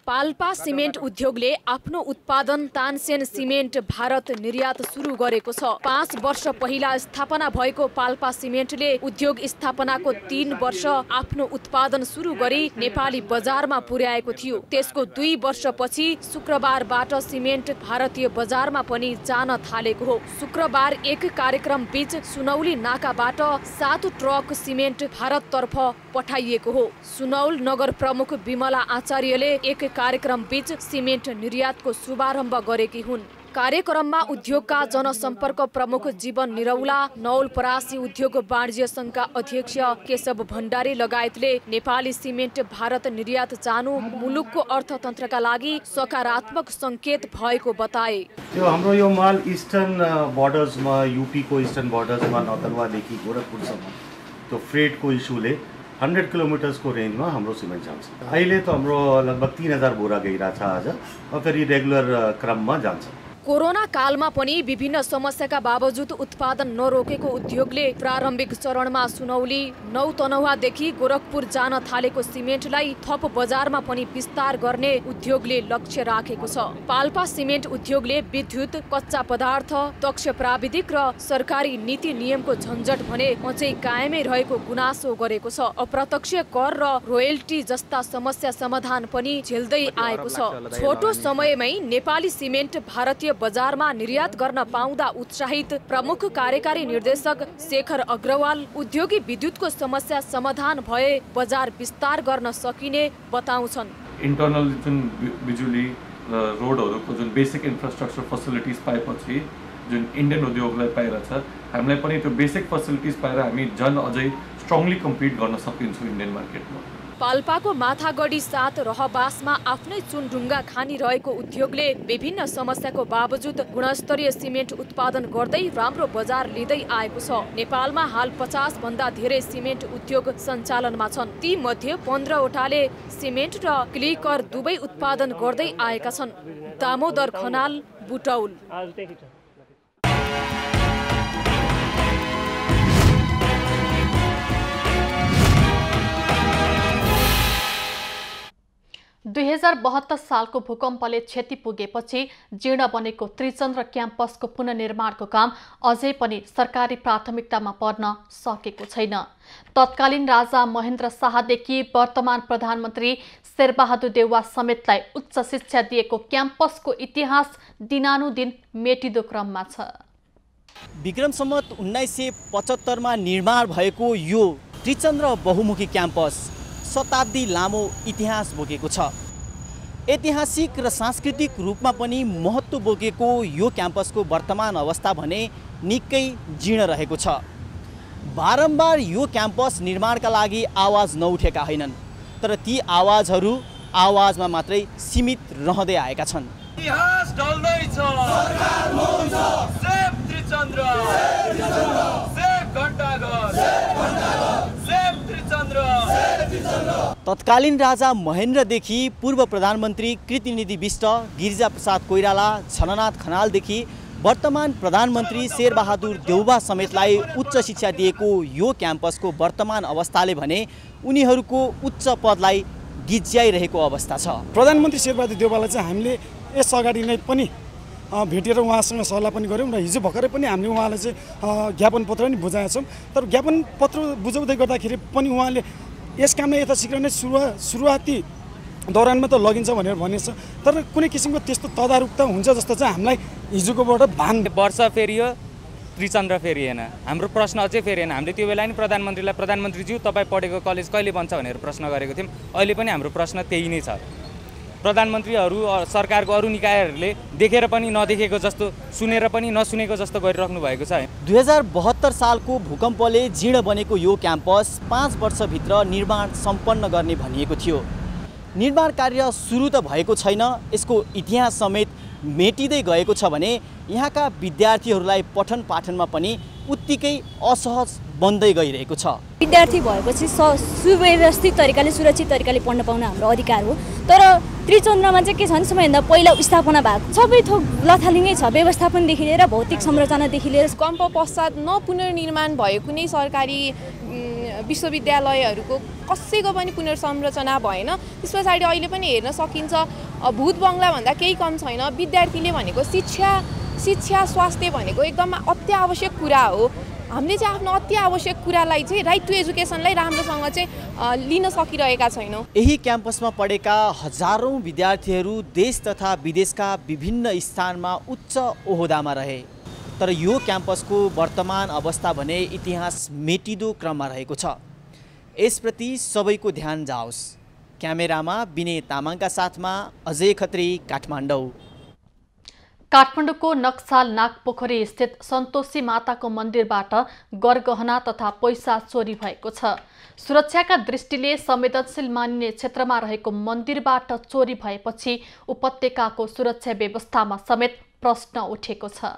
Palpa cement उद्योगले आफ्नो उत्पादन तानसेन सिमेन्ट भारत निर्यात सुरु गरेको छ। 5 वर्ष पहिला स्थापना भएको पाल्पा सिमेन्टले उद्योग स्थापनाको 3 वर्ष आफ्नो उत्पादन सुरु गरी नेपाली बजारमा पुर्याएको थियो। त्यसको 2 वर्षपछि शुक्रबारबाट सिमेन्ट भारतीय बजारमा पनि जान थालेको हो। शुक्रबार एक कार्यक्रम बीच सुनौली नाकाबाट 7 ट्रक सिमेन्ट भारततर्फ पठाइएको हो। सुनौल नगर प्रमुख विमला आचार्यले एक कार्यक्रम बीच सिमेन्ट निर्यातको शुभारम्भ गरेकी हुन्। कार्यक्रममा उद्योगका जनसम्पर्क प्रमुख जीवन निरौला, नौलपरासी उद्योग वाणिज्य संघका अध्यक्ष केशव भण्डारी लगायतले नेपाली सिमेन्ट भारत निर्यात जानु मुलुकको अर्थतन्त्रका लागि सकारात्मक संकेत भएको बताए। यो हाम्रो यो माल इस्टर्न बर्डर्समा, यूपीको इस्टर्न बर्डर्समा नदरवादेखि गोरखपुरसम्म त्यो फ्रेटको इस्युले 100 किलोमिटर्सको रेन्जमा हाम्रो सिमेन्ट जान्छ। अहिले त हाम्रो लगभग 3000 बोरा गइरहेछ आज, और फेरि रेगुलर क्रममा जान्छ। कोरोना कालमा पनि विभिन्न समस्याका बावजुद उत्पादन नरोकेको उद्योगले प्रारम्भिक चरणमा सुनौली, नौतनहुवादेखि गोरखपुर जान थालेको सिमेन्टलाई थप बजारमा पनि विस्तार गर्ने उद्योगले लक्ष्य राखेको छ। पाल्पा सिमेन्ट उद्योगले विद्युत, कच्चा पदार्थ, दक्ष प्राविधिक र सरकारी नीति नियमको झन्झट भने अझै कायमै रहेको गुनासो गरेको छ। अप्रत्यक्ष कर र रोयल्टी जस्ता समस्या समाधान पनि झेल्दै आएको छ। छोटो समयमै नेपाली सिमेन्ट भारतीय बजारमा निर्यात गर्न पाउँदा उत्साहित प्रमुख कार्यकारी निर्देशक शेखर अग्रवाल उद्योगी विद्युतको समस्या समाधान भए बजार विस्तार गर्न सकिने बताउँछन्। इन्टरनल जुन बिजुली रोडहरूको जुन बेसिक इन्फ्रास्ट्रक्चर फेसिलिटिज पाएपछि जुन इन्डियन उद्योगलाई पाइरहेछ, हामीलाई पनि त्यो बेसिक फेसिलिटिज पाएर हामी झन् अझै स्ट्रङली कम्पिट गर्न सकिन्छौँ इन्डियन मार्केटमा। पाल्पाको माथागढी 7 रहबासमा आफ्नै चुनढुङ्गा खानी रहेको उद्योगले विभिन्न समस्याको बावजुद गुणस्तरीय सिमेन्ट उत्पादन गर्दै राम्रो बजार लिँदै आएको छ। नेपालमा हाल 50 भन्दा धेरै सिमेन्ट उद्योग सञ्चालनमा छन्। ती मध्ये 15 वटाले सिमेन्ट र क्लिकर दुवै उत्पादन गर्दै आएका छन्। दामोदर खनाल, बुटौल। 2072 सालको भूकम्पले क्षति पुगेपछि जीर्ण बनेको त्रिचन्द्र क्याम्पसको पुनर्निर्माणको काम अझै पनि सरकारी प्राथमिकतामा पर्न सकेको छैन। तत्कालीन राजा महेन्द्र शाहदेखि वर्तमान प्रधानमन्त्री शेरबहादुर देउवा समेतलाई उच्च शिक्षा दिएको क्याम्पसको इतिहास दिनानुदिन मेटिदो क्रममा छ। विक्रम सम्वत 1975 मा निर्माण भएको यो त्रिचन्द्र बहुमुखी क्याम्पस शताब्दी लामो इतिहास बोकेको छ। ऐतिहासिक र सांस्कृतिक रूपमा पनि महत्त्व बोकेको यो क्याम्पसको वर्तमान अवस्था भने निकै जीर्ण रहेको छ। बारम्बार यो क्याम्पस निर्माणका लागि आवाज नउठेका होइनन्, तर ती आवाजहरू आवाजमा मात्रै सीमित रहँदै आएका छन्। इतिहास ढल्दैछ, सरकार मौन छ, save Trichandra, save Ghantaghar, save Trichandra. तत्कालीन राजा महेन्द्रदेखि पूर्व प्रधानमन्त्री कृतिनिधि बिष्ट, गिरिजा प्रसाद कोइराला, छननाथ खनालदेखि वर्तमान प्रधानमन्त्री शेरबहादुर देउवा समेतलाई उच्च शिक्षा दिएको यो क्याम्पसको वर्तमान अवस्थाले भने उनीहरूको उच्च पदलाई गिज्याइरहेको अवस्था छ। प्रधानमन्त्री शेरबहादुर देउवालाई चाहिँ हामीले यस अगाडि नै पनि भेटेर उहाँसँग सल्लाह पनि गऱ्यौँ र हिजो भर्खरै पनि हामीले उहाँलाई चाहिँ ज्ञापन पत्र पनि बुझाएका छौँ। तर ज्ञापन पत्र बुझाउँदै गर्दाखेरि पनि उहाँले यस काममा यथाशीघ्र नै सुरुवाती दौरानमा त लगिन्छ भनेर भनेछ, तर कुनै किसिमको त्यस्तो तदारुकता हुन्छ जस्तो चाहिँ हामीलाई हिजोकोबाट भान। वर्ष फेरियो, त्रिचन्द्र फेरिएन, हाम्रो प्रश्न अझै फेरिएन। हामीले त्यो बेला नि प्रधानमन्त्रीलाई प्रधानमन्त्रीज्यू तपाईँ पढेको कलेज कहिले बन्छ भनेर प्रश्न गरेको थियौँ। अहिले पनि हाम्रो प्रश्न त्यही नै छ। प्रधानमन्त्रीहरू सरकारको अरू निकायहरूले देखेर पनि नदेखेको जस्तो, सुनेर पनि नसुनेको जस्तो गरिराख्नु भएको छ। 2072 सालको भूकम्पले जीर्ण बनेको यो क्याम्पस 5 वर्षभित्र निर्माण सम्पन्न गर्ने भनिएको थियो। निर्माण कार्य सुरु त भएको छैन, यसको इतिहास समेत मेटिँदै गएको छ भने यहाँका विद्यार्थीहरूलाई पठन पाठनमा पनि उत्तिकै असहज बन्दै गइरहेको छ। विद्यार्थी भएपछि सुव्यवस्थित तरिकाले, सुरक्षित तरिकाले पढ्न पाउन हाम्रो अधिकार हो। तर त्रिचन्द्रमा चाहिँ के छ भने सबैभन्दा पहिला स्थापना भएको सबै थोक लथालिङ्गै छ, व्यवस्थापनदेखि लिएर भौतिक संरचनादेखि लिएर। भूकम्प पश्चात पुनर्निर्माण भयो कुनै सरकारी विश्वविद्यालयहरूको कसैको पनि पुनर्संरचना भएन। त्यस पछाडि अहिले पनि हेर्न सकिन्छ भूत बङ्गलाभन्दा केही कम छैन। विद्यार्थीले भनेको शिक्षा स्वास्थ्य भनेको एकदम अत्यावश्यक कुरा हो। हामीले चाहिँ आफ्नो अति आवश्यक कुरालाई चाहिँ राइट टु एजुकेसनलाई राम्रोसँग चाहिँ लिन सकिरहेका छैनौँ। यही क्याम्पसमा पढेका हजारौँ विद्यार्थीहरू देश तथा विदेशका विभिन्न स्थानमा उच्च ओहदामा रहे, तर यो क्याम्पसको वर्तमान अवस्था भने इतिहास मेटिदो क्रममा रहेको छ। यसप्रति सबैको ध्यान जाओस्। क्यामेरामा विनय तामाङका साथमा अजय खत्री, काठमाडौँ। काठमाडौँको नक्साल नागपोखरी स्थित सन्तोषी माताको मन्दिरबाट गरगहना तथा पैसा चोरी भएको छ। सुरक्षाका दृष्टिले संवेदनशील मानिने क्षेत्रमा रहेको मन्दिरबाट चोरी भएपछि उपत्यकाको सुरक्षा व्यवस्थामा समेत प्रश्न उठेको छ।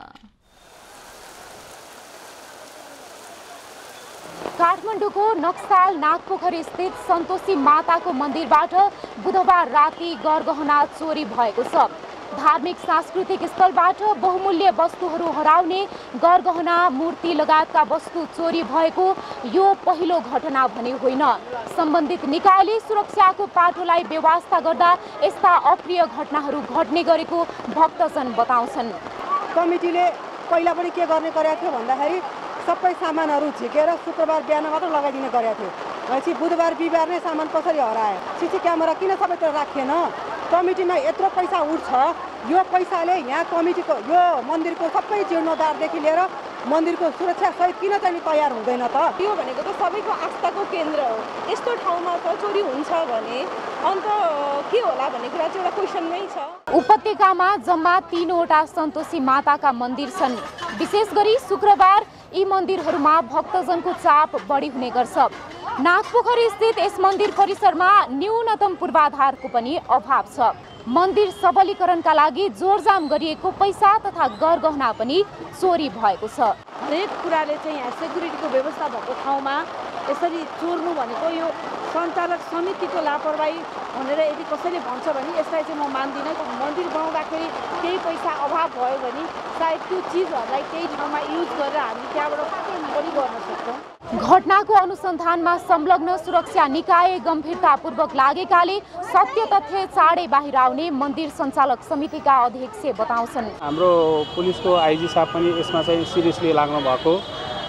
काठमाडौँको नक्साल नागपोखरी स्थित सन्तोषी माताको मन्दिरबाट बुधबार राति गरगहना चोरी भएको छ। धार्मिक सांस्कृतिक स्थलबाट बहुमूल्य वस्तुहरू हराउने, गरगहना, मूर्ति लगायतका वस्तु चोरी भएको यो पहिलो घटना भने होइन। सम्बन्धित निकायले सुरक्षाको पाटोलाई व्यवस्था गर्दा यस्ता अप्रिय घटनाहरू घट्ने गरेको भक्तजन बताउँछन्। कमिटीले पहिला पनि के गर्ने गरेको थियो भन्दाखेरि सबै सामानहरू झिकेर शुक्रबार बिहान मात्र लगाइदिने गरेको थियो। भनेपछि बुधबार बिहिबार नै सामान कसरी हरायो? सिसी क्यामेरा किन सबैतिर राखिएन? कमिटीमा यत्रो पैसा उठ्छ, यो पैसाले यहाँ कमिटीको यो मन्दिरको सबै जीर्णोद्धारदेखि लिएर मन्दिरको सुरक्षा सहित किन चाहिँ तयार हुँदैन त? यो भनेको त सबैको आस्थाको केन्द्र हो। यस्तो ठाउँमा त चोरी हुन्छ भने अन्त के होला भन्ने कुरा चाहिँ एउटा क्वेसन नै छ। उपत्यकामा जम्मा 3वटा सन्तोषी माताका मन्दिर छन्। विशेष गरी शुक्रबार यी मन्दिरहरूमा भक्तजनको चाप बढी हुने गर्छ। नागपोखरी स्थित यस मन्दिर परिसरमा न्यूनतम पूर्वाधारको पनि अभाव छ। मन्दिर सबलीकरणका लागि जोरजाम गरिएको पैसा तथा गरगहना पनि चोरी भएको छ। हरेक कुराले चाहिँ यहाँ सेक्युरिटीको व्यवस्था भएको ठाउँमा यसरी चोर्नु भनेको यो सञ्चालक समितिको लापरवाही भनेर यदि कसैले भन्छ भने यसलाई चाहिँ म मान्दिनँ। मन्दिर बनाउँदाखेरि केही पैसा अभाव भयो भने सायद त्यो चिजहरूलाई केही ठाउँमा युज गरेर हामी त्यहाँबाट पनि गर्न सक्छौँ। घटनाको अनुसन्धानमा संलग्न सुरक्षा निकाय गम्भीरतापूर्वक लागेकाले सत्य तथ्य चाँडै बाहिर आउने मन्दिर सञ्चालक समितिका अध्यक्ष बताउँछन्। हाम्रो पुलिसको आइजी साहब पनि यसमा चाहिँ सिरियसली लाग्नु भएको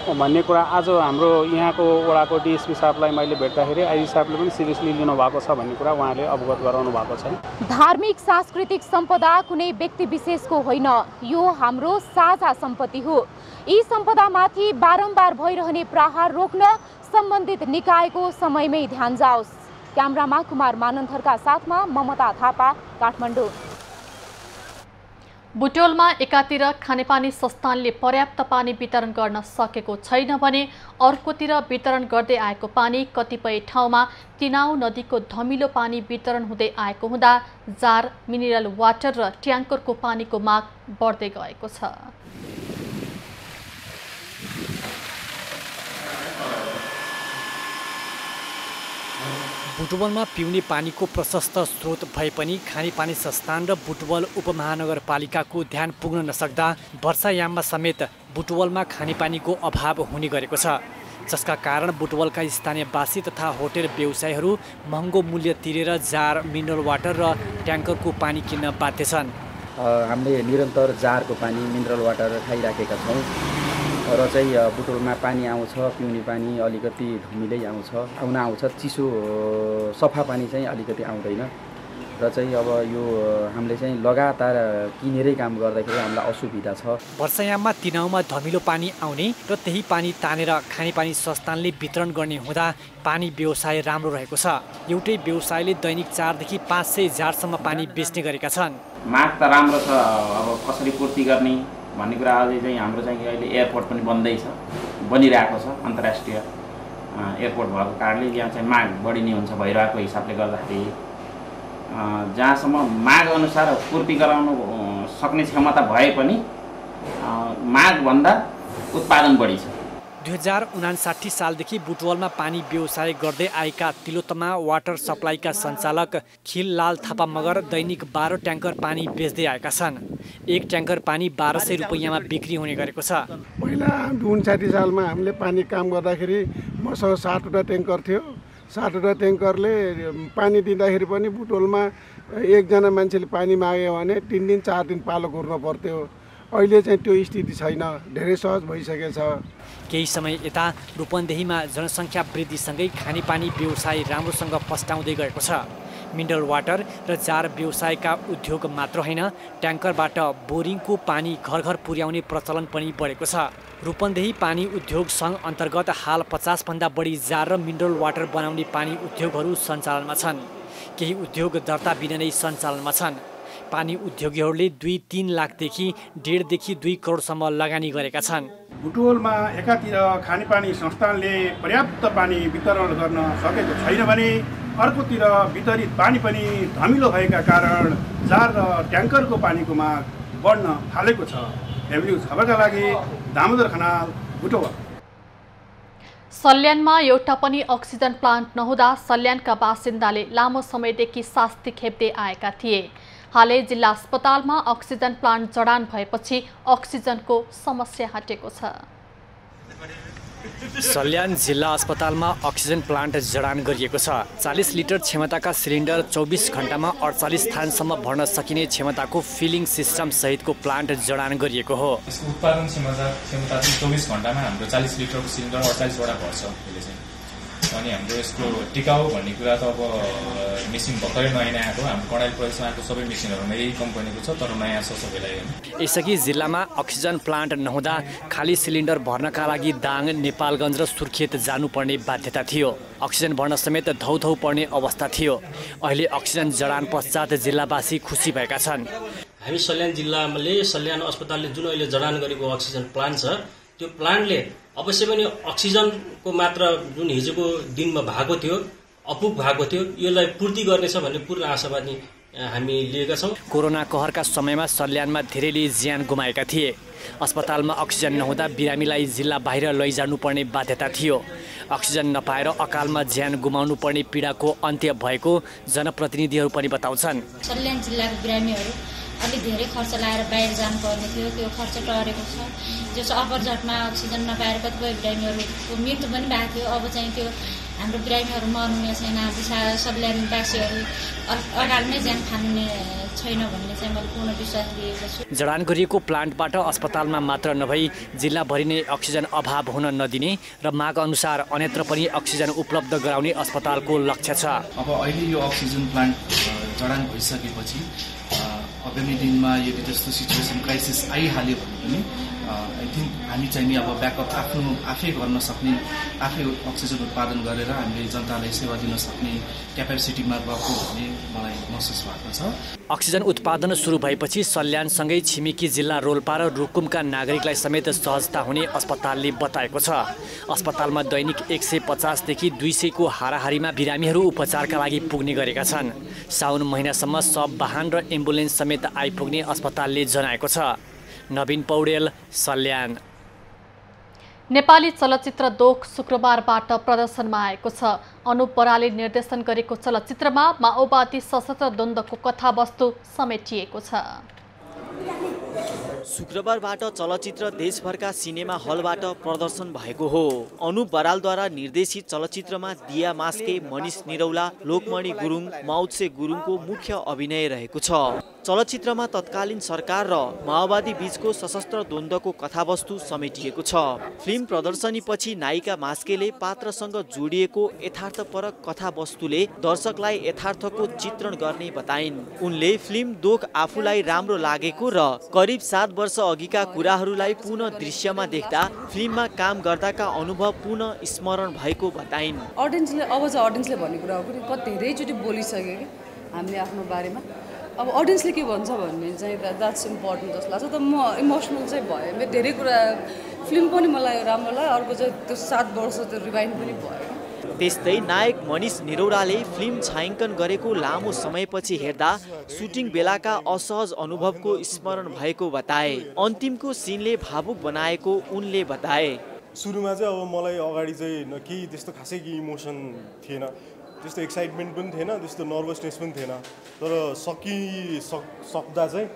भन्ने कुरा आज हाम्रो यहाँको वडाको डिएसपी साहबलाई मैले भेट्दाखेरि आइजी साहबले पनि सिरियसली लिनु भएको छ भन्ने कुरा उहाँले अवगत गराउनु भएको छ। धार्मिक सांस्कृतिक सम्पदा कुनै व्यक्ति विशेषको होइन, यो हाम्रो साझा सम्पत्ति हो। यी सम्पदामाथि बारम्बार भइरहने प्रहार रोक्न सम्बन्धित निकायको समयमै ध्यान जाओस्। क्यामेरामा कुमार मानन्थरका साथमा ममता थापा, काठमाडौँ। बुटोलमा एकातिर खानेपानी संस्थानले पर्याप्त पानी वितरण गर्न सकेको छैन भने अर्कोतिर वितरण गर्दै आएको पानी कतिपय ठाउँमा तिनाउ नदीको धमिलो पानी वितरण हुँदै आएको हुँदा जार, मिनरल वाटर र ट्याङ्करको पानीको माग बढ्दै गएको छ। बुटवलमा पिउने पानीको प्रशस्त स्रोत भए पनि खानेपानी संस्थान र बुटवल उपमहानगरपालिकाको ध्यान पुग्न नसक्दा वर्षायाममा समेत बुटवलमा खानेपानीको अभाव हुने गरेको छ, जसका कारण बुटवलका स्थानीयवासी तथा होटल व्यवसायीहरू महँगो मूल्य तिरेर जार, मिनरल वाटर र ट्याङ्करको पानी किन्न बाध्य छन्। हामीले निरन्तर जारको पानी, मिनरल वाटर खाइराखेका छौँ र चाहिँ बुटोलमा पानी आउँछ, पिउने पानी अलिकति धमिलै आउँछ, चिसो सफा पानी चाहिँ अलिकति आउँदैन र चाहिँ अब यो हामीले चाहिँ लगातार किनेरै काम गर्दाखेरि हामीलाई असुविधा छ। वर्षायाममा तिनाउमा धमिलो पानी आउने र त्यही पानी तानेर खानेपानी संस्थानले वितरण गर्ने हुँदा पानी व्यवसाय राम्रो रहेको छ। एउटै व्यवसायले दैनिक 4 देखि 500 जारसम्म पानी बेच्ने गरेका छन्। माग त राम्रो छ, अब कसरी पूर्ति गर्ने भन्ने कुरा अझै चाहिँ हाम्रो चाहिँ अहिले एयरपोर्ट पनि बन्दैछ, बनिरहेको छ। अन्तर्राष्ट्रिय एयरपोर्ट भएको कारणले यहाँ चाहिँ माग बढी नै हुन्छ भइरहेको हिसाबले गर्दाखेरि जहाँसम्म माग अनुसार पूर्ति गराउनु सक्ने क्षमता भए पनि मागभन्दा उत्पादन बढी छ। 2059 सालदेखि बुटवलमा पानी व्यवसाय गर्दै आएका तिलोत्तमा वाटर सप्लाईका सञ्चालक खिललाल थापा मगर दैनिक 12 ट्याङ्कर पानी बेच्दै आएका छन्। एक ट्याङ्कर पानी 1200 रुपैयाँमा बिक्री हुने गरेको छ। पहिला 59 सालमा हामीले पानी काम गर्दाखेरि मसँग 7वटा ट्याङ्कर थियो। 7वटा ट्याङ्करले पानी दिँदाखेरि पनि बुटवलमा एकजना मान्छेले पानी माग्यो भने 3 दिन 4 दिन पालो घुर्न पर्थ्यो। अहिले चाहिँ त्यो स्थिति छैन, धेरै सहज भइसकेछ। केही समय यता रूपन्देहीमा जनसङ्ख्या वृद्धिसँगै खानेपानी व्यवसाय राम्रोसँग फस्टाउँदै गएको छ। मिनरल वाटर र जार व्यवसायका उद्योग मात्र होइन, ट्याङ्करबाट बोरिङको पानी घर घर पुर्याउने प्रचलन पनि बढेको छ। रूपन्देही पानी उद्योग सङ्घ अन्तर्गत हाल 50 भन्दा बढी जार र मिनरल वाटर बनाउने पानी उद्योगहरू सञ्चालनमा छन्। केही उद्योग दर्ता बिना नै सञ्चालनमा छन्। पानी उद्योगीहरूले 2-3 लाखदेखि 1.5 देखि 2 करोडसम्म लगानी गरेका छन्। बुटवलमा एकातिर खानेपानी संस्थानले पर्याप्त पानी वितरण गर्न सकेको छैन भने अर्कोतिर वितरित पानी पनि धमिलो भएका कारण जार र ट्याङ्करको पानीको माग बढ्न थालेको छ। न्युज खबरका लागि दामोदर खनाल, बुटवल। सल्यानमा एउटा पनि अक्सिजन प्लान्ट नहुँदा सल्यानका बासिन्दाले लामो समयदेखि शास्ति खेप्दै आएका थिए। हालै जिल्ला अस्पतालमा अक्सिजन प्लान्ट जडान भएपछि अक्सिजनको समस्या हटेको छ। सल्यान जिल्ला अस्पतालमा अक्सिजन प्लान्ट जडान गरिएको छ। 40 लिटर क्षमताका सिलिन्डर 24 घण्टामा 48 थानसम्म भर्न सकिने क्षमताको फिलिङ सिस्टम सहितको प्लान्ट जडान गरिएको हो। यसको उत्पादन क्षमता 24 घण्टामा हाम्रो 40 लिटरको सिलिन्डर 48 वटा भर्छ यसले चाहिँ। अनि हाम्रो यसको टिकाउ भन्ने कुरा त अब मेसिन भर्खरै नयाँ आएको, हाम्रो कर्णाली प्रदेशमा आएको सबै मेसिनहरूमा यही कम्पनीको छ, तर नयाँ छ सबैलाई। यसअघि जिल्लामा अक्सिजन प्लान्ट नहुँदा खाली सिलिन्डर भर्नका लागि दाङ, नेपालगञ्ज र सुर्खेत जानुपर्ने बाध्यता थियो। अक्सिजन भर्न समेत धौधौ पर्ने अवस्था थियो। अहिले अक्सिजन जडान पश्चात जिल्लावासी खुसी भएका छन्। हामी सल्यान जिल्लाले सल्यान अस्पतालले जुन अहिले जडान गरेको अक्सिजन प्लान्ट छ, त्यो प्लान्टले अवश्य पनि अक्सिजनको मात्रा जुन हिजोको दिनमा भएको थियो, अपुग भएको थियो, यसलाई पूर्ति गर्नेछ भन्ने पूर्ण आशावादी हामी लिएका छौँ। कोरोना कहरका समयमा सल्यानमा धेरैले ज्यान गुमाएका थिए। अस्पतालमा अक्सिजन नहुँदा बिरामीलाई जिल्ला बाहिर लैजानुपर्ने बाध्यता थियो। अक्सिजन नपाएर अकालमा ज्यान गुमाउनु पर्ने पीडाको अन्त्य भएको जनप्रतिनिधिहरू पनि बताउँछन्। सल्यान जिल्लाका बिरामीहरू अलिक धेरै खर्च लगाएर बाहिर जानुपर्ने थियो, त्यो खर्च टरेको छ। जो चाहिँ अपरझटमा अक्सिजन नपाएर कतिपय बिरामीहरूको मृत्यु पनि भएको थियो। अब चाहिँ त्यो हाम्रो बिरामीहरू मर्ने छैन, सल्यानवासीहरू अगाडि नै ज्यान खाने छैन भन्ने चाहिँ मैले पूर्ण विश्वास लिएको छु। जडान गरिएको प्लान्टबाट अस्पतालमा मात्र नभई जिल्लाभरि नै अक्सिजन अभाव हुन नदिने र माग अनुसार अन्यत्र पनि अक्सिजन उपलब्ध गराउने अस्पतालको लक्ष्य छ। अब अहिले यो अक्सिजन प्लान्ट जडान भइसकेपछि आगामी दिनमा यदि त्यस्तो सिचुएसन क्राइसिस आइहाल्यो भने पनि आई थिङ्क हामी चाहिँ नि अब ब्याकअप आफै गर्न सक्ने, आफै अक्सिजन उत्पादन गरेर हामीले जनतालाई सेवा दिन सक्ने क्यापेसिटीमा गएको भन्ने मलाई महसुस भएको छ। अक्सिजन उत्पादन सुरु भएपछि सल्यानसँगै छिमेकी जिल्ला रोल्पा र रुकुमका नागरिकलाई समेत सहजता हुने अस्पतालले बताएको छ। अस्पतालमा दैनिक 150 देखि 200 को हाराहारीमा बिरामीहरू उपचारका लागि पुग्ने गरेका छन्। साउन महिनासम्म सब वाहन र एम्बुलेन्स समेत आइपुग्ने अस्पतालले जनाएको छ। नवीन पौडेल, सल्यान। नेपाली चलचित्र दोख शुक्रबारबाट प्रदर्शनमा आएको छ। अनुप बरालले निर्देशन गरेको चलचित्रमा माओवादी सशस्त्र द्वन्द्वको कथावस्तु समेटिएको छ। शुक्रबारबाट चलचित्र देशभरका सिनेमा हलबाट प्रदर्शन भएको हो। अनुप बरालद्वारा निर्देशित चलचित्रमा दिया मास्के, मनिष निरौला, लोकमणि गुरुङ, माउत्से गुरुङको मुख्य अभिनय रहेको छ। चलचित्रमा तत्कालीन सरकार र माओवादी बीचको सशस्त्र द्वन्द्वको कथावस्तु समेटिएको छ। फिल्म प्रदर्शनीपछि नायिका मास्केले पात्रसँग जोडिएको यथार्थपरक कथावस्तुले दर्शकलाई यथार्थको चित्रण गर्ने बताइन्। उनले फिल्म दोख आफूलाई राम्रो लागेको र करिब 7 वर्ष अघिका कुराहरूलाई पुनः दृश्यमा देख्दा फिल्ममा काम गर्दाका अनुभव पुनः स्मरण भएको बताइन्। अडियन्सले अब चाहिँ अडियन्सले भन्ने कुरा पनि कति धेरैचोटि बोलिसक्यो कि हामीले आफ्नो बारेमा। अब अडियन्सले के भन्छ भन्ने चाहिँ द्याट्स इम्पोर्टेन्ट जस्तो लाग्छ। त म इमोसनल चाहिँ भयो, मेरो धेरै कुरा फिल्म पनि मलाई राम्रो लाग्यो, अर्को चाहिँ त्यो 7 वर्ष त्यो रिवाइन्ड पनि भयो। त्यस्तै नायक मनिष निरौलाले फिल्म छायाङ्कन गरेको लामो समयपछि हेर्दा सुटिङ बेलाका असहज अनुभवको स्मरण भएको बताए। अन्तिमको सिनले भावुक बनाएको उनले बताए। सुरुमा चाहिँ अब मलाई अगाडि चाहिँ केही त्यस्तो खासै केही इमोसन थिएन, त्यस्तो एक्साइटमेन्ट पनि थिएन, त्यस्तो नर्भसनेस पनि थिएन। तर सक्दा चाहिँ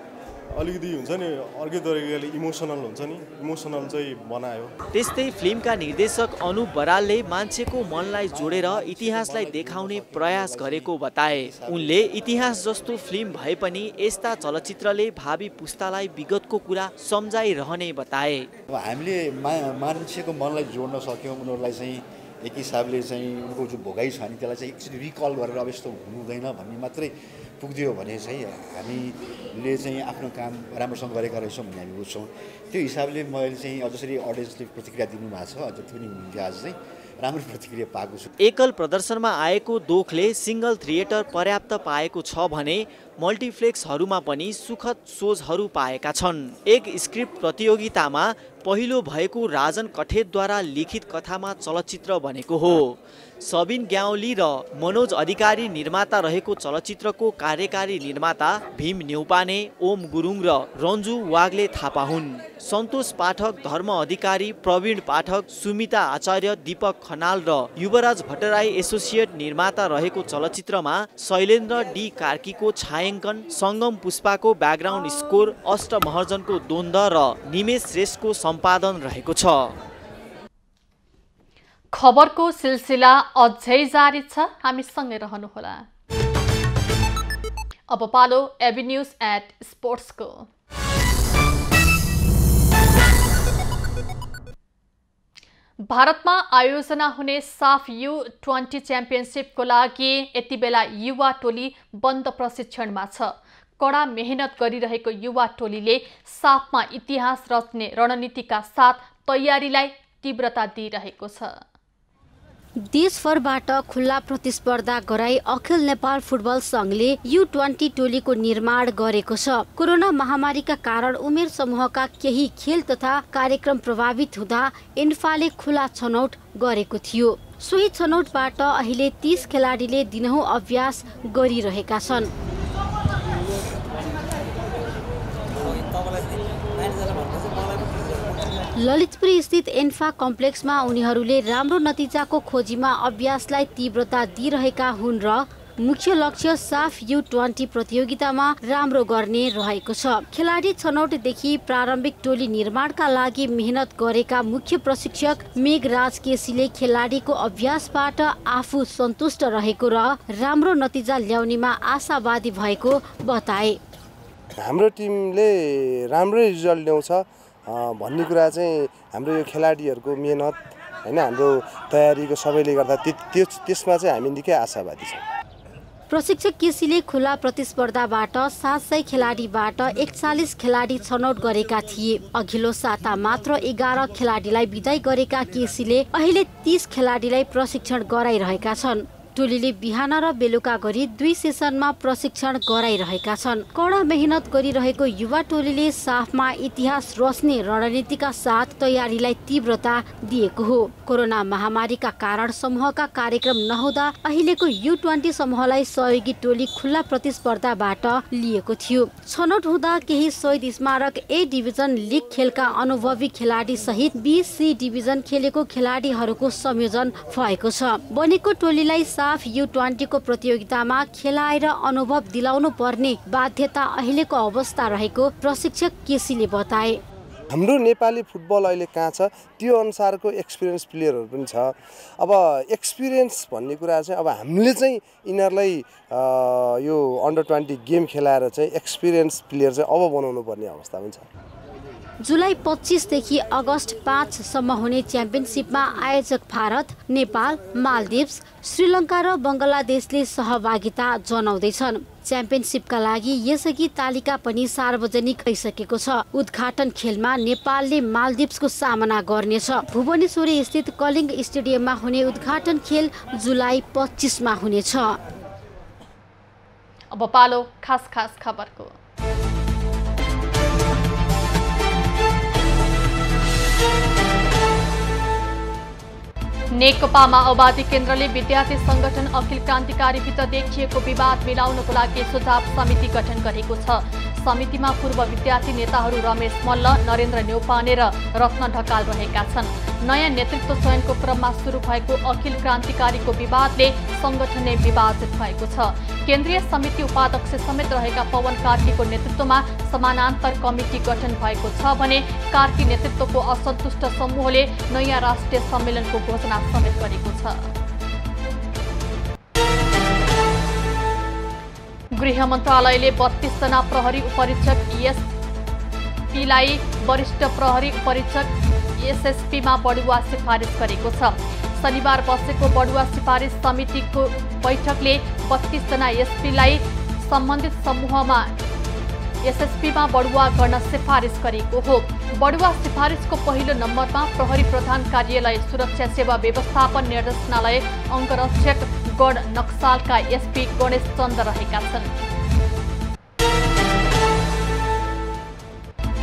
अलिकति हुन्छ नि अर्कै तरिकाले इमोसनल हुन्छ नि, इमोसनल चाहिँ बनायो। त्यस्तै फिल्मका निर्देशक अनुप बरालले मान्छेको मनलाई जोडेर इतिहासलाई देखाउने प्रयास गरेको बताए। उनले इतिहास जस्तो फिल्म भए पनि यस्ता चलचित्रले भावी पुस्तालाई विगतको कुरा सम्झाइरहने बताए। हामीले मान्छेको मनलाई जोड्न सक्यौँ, उनीहरूलाई चाहिँ एक हिसाबले चाहिँ उनको जो भोगाइ छ नि त्यसलाई चाहिँ एकचोटि रिकल गरेर अब यस्तो हुनु हुँदैन भन्ने मात्रै पुग्दियो भने चाहिँ हामीले चाहिँ आफ्नो काम राम्रोसँग गरेका रहेछौँ भन्ने हामी बुझ्छौँ। त्यो हिसाबले मैले चाहिँ जसरी अडियन्सले प्रतिक्रिया दिनुभएको छ जति पनि हुनुहुन्थ्यो आज चाहिँ राम्रो प्रतिक्रिया पाएको छु। एकल प्रदर्शनमा आएको दोखले सिंगल थिएटर पर्याप्त पाएको छ भने मल्टिप्लेक्सहरूमा पनि सुखद सोचहरू पाएका छन्। एक स्क्रिप्ट प्रतियोगितामा पहिलो भएको राजन कठेतद्वारा लिखित कथामा चलचित्र बनेको हो। सबिन ग्याउली र मनोज अधिकारी निर्माता रहेको चलचित्रको कार्यकारी निर्माता भीम न्यौपाने, ओम गुरुङ र रन्जु वाग्ले थापा हुन्। सन्तोष पाठक, धर्म अधिकारी, प्रवीण पाठक, सुमिता आचार्य, दीपक खनाल र युवराज भट्टराई एसोसिएट निर्माता रहेको चलचित्रमा शैलेन्द्र डी कार्कीको छायाङ्कन, सङ्गम पुष्पाको ब्याकग्राउन्ड स्कोर, अष्टमहर्जनको द्वन्द्व र निमेश श्रेष्ठको सम्पादन रहेको छ। खबरको सिलसिला अझै जारी छ, हामीसँगै रहनुहोला। अब पालो एबी न्यूज एट स्पोर्ट्सको। भारतमा आयोजना हुने साफ U20 च्याम्पियनसिपको लागि यति बेला युवा टोली बन्द प्रशिक्षणमा छ। कडा मेहनत गरिरहेको युवा टोलीले साफमा इतिहास रच्ने रणनीतिका साथ तयारीलाई तीव्रता दिइरहेको छ। देशभरबाट खुल्ला प्रतिस्पर्धा गराई अखिल नेपाल फुटबल संघले U20 टोलीको निर्माण गरेको छ। कोरोना महामारीका कारण उमेर समूहका केही खेल तथा कार्यक्रम प्रभावित हुँदा इन्फाले खुला छनौट गरेको थियो। सोही छनौटबाट अहिले 30 खेलाडीले दिनहुँ अभ्यास गरिरहेका छन्। ललितपुर स्थित एन्फा कम्प्लेक्समा उनीहरूले राम्रो नतिजाको खोजीमा अभ्यासलाई तीव्रता दिइरहेका हुन् र मुख्य लक्ष्य साफ U20 प्रतियोगितामा राम्रो गर्ने रहेको छ। खेलाडी छनौटदेखि प्रारम्भिक टोली निर्माणका लागि मेहनत गरेका मुख्य प्रशिक्षक मेघराज केसीले खेलाडीको अभ्यासबाट आफू सन्तुष्ट रहेको र राम्रो नतिजा ल्याउनेमा आशावादी भएको बताए। हाम्रो टिमले राम्रै रिजल्ट ल्याउँछ भन्ने कुरा चाहिँ हाम्रो यो खेलाडीहरूको मेहनत हैन, हाम्रो तयारीको सबैले गर्दा त्यसमा चाहिँ हामी निकै आशावादी छौँ। प्रशिक्षक केसीले खुला प्रतिस्पर्धाबाट 700 खेलाडीबाट 41 खेलाडी छनौट गरेका थिए। अघिल्लो साता मात्र 11 खेलाडीलाई बिदाई गरेका केसीले अहिले 30 खेलाडीलाई प्रशिक्षण गराइरहेका छन्। टोलीले बिहान र बेलुका गरी 2 सेसनमा प्रशिक्षण गराइरहेका छन्। कडा मेहनत गरिरहेको युवा टोलीले साफमा इतिहास रच्ने रणनीतिका साथ तयारीलाई तीव्रता दिएको हो। कोरोना महामारीका कारण समूहका कार्यक्रम नहुँदा अहिलेको U20 समूहलाई सहयोगी टोली खुल्ला प्रतिस्पर्धाबाट लिएको थियो। छनौट हुँदा केही शहीद स्मारक A डिभिजन लिग खेलका अनुभवी खेलाडी सहित B, C डिभिजन खेलेको खेलाडीहरूको संयोजन भएको छ। बनेको टोलीलाई साफ U20 को प्रतियोगितामा खेलाएर अनुभव दिलाउनु पर्ने बाध्यता अहिलेको अवस्था रहेको प्रशिक्षक केसीले बताए। हाम्रो नेपाली फुटबल अहिले कहाँ छ त्यो अनुसारको एक्सपिरियन्स प्लेयरहरू पनि छ। अब एक्सपिरियन्स भन्ने कुरा चाहिँ अब हामीले चाहिँ यिनीहरूलाई यो अन्डर 20 गेम खेलाएर चाहिँ एक्सपिरियन्स प्लेयर चाहिँ अब बनाउनु पर्ने अवस्था पनि छ। जुलाई 25 देखि अगस्त 5 सम्म हुने च्याम्पियनसिपमा आयोजक भारत, नेपाल, मालदिप्स, श्रीलङ्का र बङ्गलादेशले सहभागिता जनाउँदैछन्। च्याम्पियनसिपका लागि यसअघि तालिका पनि सार्वजनिक भइसकेको छ। उद्घाटन खेलमा नेपालले मालदिप्सको सामना गर्नेछ। भुवनेश्वरी स्थित कलिङ्ग स्टेडियममा हुने उद्घाटन खेल जुलाई 25 मा हुनेछ। अब पालो खास खबरको। नेकपा माओवादी केन्द्रले विद्यार्थी संगठन अखिल क्रान्तिकारीभित्र देखिएको विवाद मिलाउनको लागि सुझाव समिति गठन गरेको छ। समितिमा पूर्व विद्यार्थी नेताहरू रमेश मल्ल, नरेन्द्र न्यौपाने र रत्न ढकाल रहेका छन्। नयाँ नेतृत्व चयनको क्रममा सुरु भएको अखिल क्रान्तिकारीको विवादले संगठन नै विभाजित भएको छ। केन्द्रीय समिति उपाध्यक्ष समेत रहेका पवन कार्कीको नेतृत्वमा समानान्तर कमिटी गठन भएको छ भने कार्की नेतृत्वको असन्तुष्ट समूहले नयाँ राष्ट्रिय सम्मेलनको घोषणा समेत गरेको छ। गृह मन्त्रालयले 32 जना प्रहरी उपरीक्षक एसपीलाई वरिष्ठ प्रहरी उपरीक्षक एसएसपीमा बढुवा सिफारिस गरेको छ। शनिबार बसेको बढुवा सिफारिस समितिको बैठकले 32 जना एसपीलाई सम्बन्धित समूहमा एसएसपीमा बढुवा गर्न सिफारिस गरेको हो। बढुवा सिफारिसको पहिलो नम्बरमा प्रहरी प्रधान कार्यालय, सुरक्षा सेवा व्यवस्थापन निर्देशनालय, अङ्गरक्षक गण नक्सालका एसपी गणेश चन्द रहेका छन्।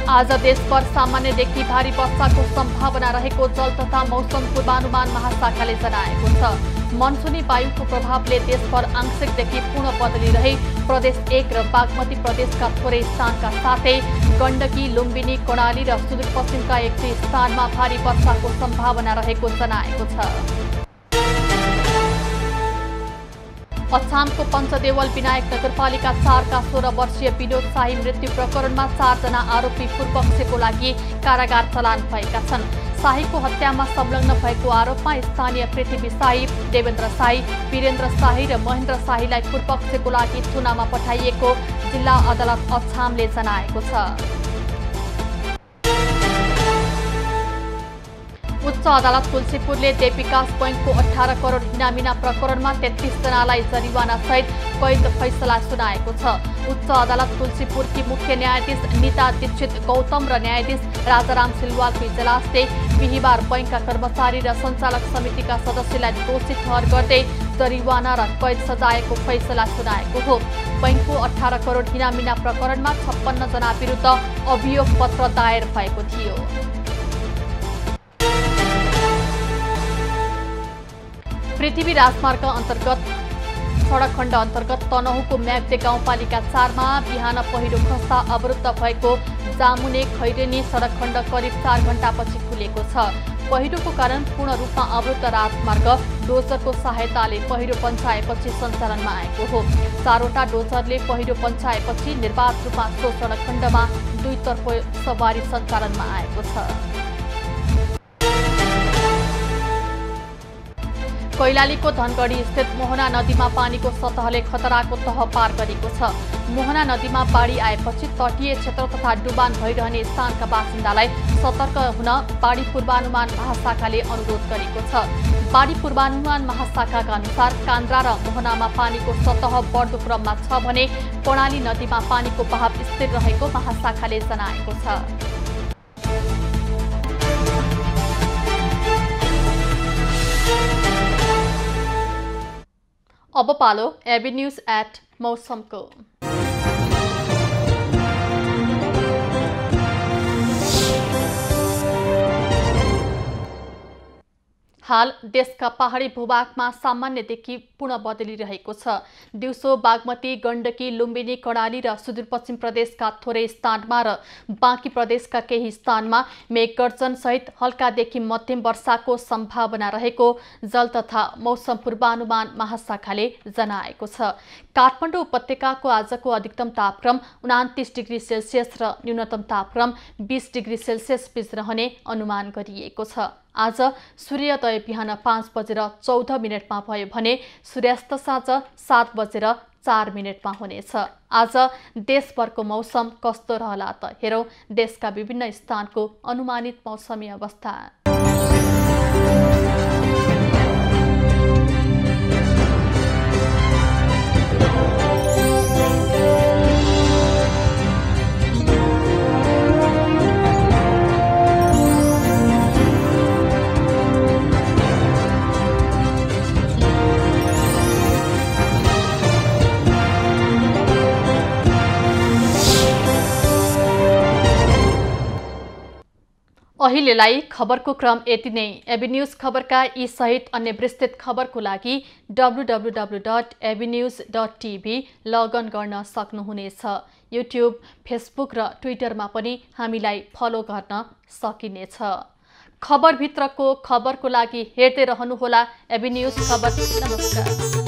आज देशभर सामान्यदेखि भारी वर्षाको सम्भावना रहेको जल तथा मौसम पूर्वानुमान महाशाखाले जनाएको छ। मनसुनी वायुको प्रभावले देशभर आंशिकदेखि पूर्ण बदली रहे प्रदेश 1 र बागमती प्रदेशका थोरै स्थानका साथै गण्डकी, लुम्बिनी, कर्णाली र सुदूरपश्चिमका 1-2 स्थानमा भारी वर्षाको सम्भावना रहेको जनाएको छ। अछामको पञ्चदेवल विनायक नगरपालिका 4 का 16 वर्षीय विनोद शाही मृत्यु प्रकरणमा 4 जना आरोपी पूर्वपक्षको लागि कारागार चलान भएका छन्। शाहीको हत्यामा संलग्न भएको आरोपमा स्थानीय पृथ्वी शाही, देवेन्द्र शाही, वीरेन्द्र शाही र महेन्द्र शाहीलाई पूर्वपक्षको लागि थुनामा पठाइएको जिल्ला अदालत अछामले जनाएको छ। उच्च अदालत तुलसीपुरले देविकास बैंकको 18 करोड हिनामिना प्रकरणमा 33 जनालाई जरिवाना सहित कैद फैसला सुनाएको छ। उच्च अदालत तुलसीपुरकी मुख्य न्यायाधीश नीता दीक्षित गौतम र न्यायाधीश राजाराम सिलवालको इजलासले बिहिबार बैंकका कर्मचारी र सञ्चालक समितिका सदस्यलाई दोषी ठहर गर्दै जरिवाना र कैद सजायको फैसला सुनाएको हो। बैंकको 18 करोड हिनामिना प्रकरणमा 56 जना विरुद्ध अभियोग पत्र दायर भएको थियो। पृथ्वी राजमार्ग अन्तर्गत सडक खण्ड अन्तर्गत तनहुको म्याग्दे गाउँपालिका 4 मा बिहान पहिरो खस्दा अवरुद्ध भएको जामुने खैरेनी सडक खण्ड करिब 4 घण्टापछि खुलेको छ। पहिरोको कारण पूर्ण रूपमा अवरुद्ध राजमार्ग डोजरको सहायताले पहिरो पन्छाएपछि सञ्चालनमा आएको हो। 4वटा डोजरले पहिरो पन्छाएपछि निर्वाध रूपमा सो सडक खण्डमा दुईतर्फ सवारी सञ्चालनमा आएको छ। कैलालीको धनगढी स्थित मोहना नदीमा पानीको सतहले खतराको तह पार गरेको छ। मोहना नदीमा बाढी आएपछि तटीय क्षेत्र तथा डुबान भइरहने स्थानका बासिन्दालाई सतर्क हुन बाढी पूर्वानुमान महाशाखाले अनुरोध गरेको छ। बाढी पूर्वानुमान महाशाखाका अनुसार कान्द्रा र मोहनामा पानीको सतह बढ्दो क्रममा छ भने कर्णाली नदीमा पानीको बहाव स्थिर रहेको महाशाखाले जनाएको छ। अब पालो एबी न्यूज एट मौसमको। हाल देशका पहाडी भूभागमा सामान्यदेखि पूर्ण बदलिरहेको छ। दिउँसो बागमती, गण्डकी, लुम्बिनी, कर्णाली र सुदूरपश्चिम प्रदेशका थोरै स्थानमा र बाँकी प्रदेशका केही स्थानमा मेघगर्जन सहित हल्कादेखि मध्यम वर्षाको सम्भावना रहेको जल तथा मौसम पूर्वानुमान महाशाखाले जनाएको छ। काठमाडौँ उपत्यकाको आजको अधिकतम तापक्रम 29 डिग्री सेल्सियस र न्यूनतम तापक्रम 20 डिग्री सेल्सियस बीच रहने अनुमान गरिएको छ। आज सूर्योदय बिहान 5:14 भयो भने सूर्यास्त साँझ 7:04 हुनेछ। आज देशभरको मौसम कस्तो रहला त हेरौं देशका विभिन्न स्थानको अनुमानित मौसमी अवस्था। अहिलेलाई खबरको क्रम यति नै। एबी न्यूज खबरका यी सहित अन्य विस्तृत खबरको लागि www.abnews.tv लगइन गर्न सक्नुहुनेछ। युट्युब, फेसबुक र ट्विटरमा पनि हामीलाई फलो गर्न सकिनेछ। खबरभित्रको खबरको लागि हेर्दै रहनुहोला एबी न्यूज खबर। नमस्कार।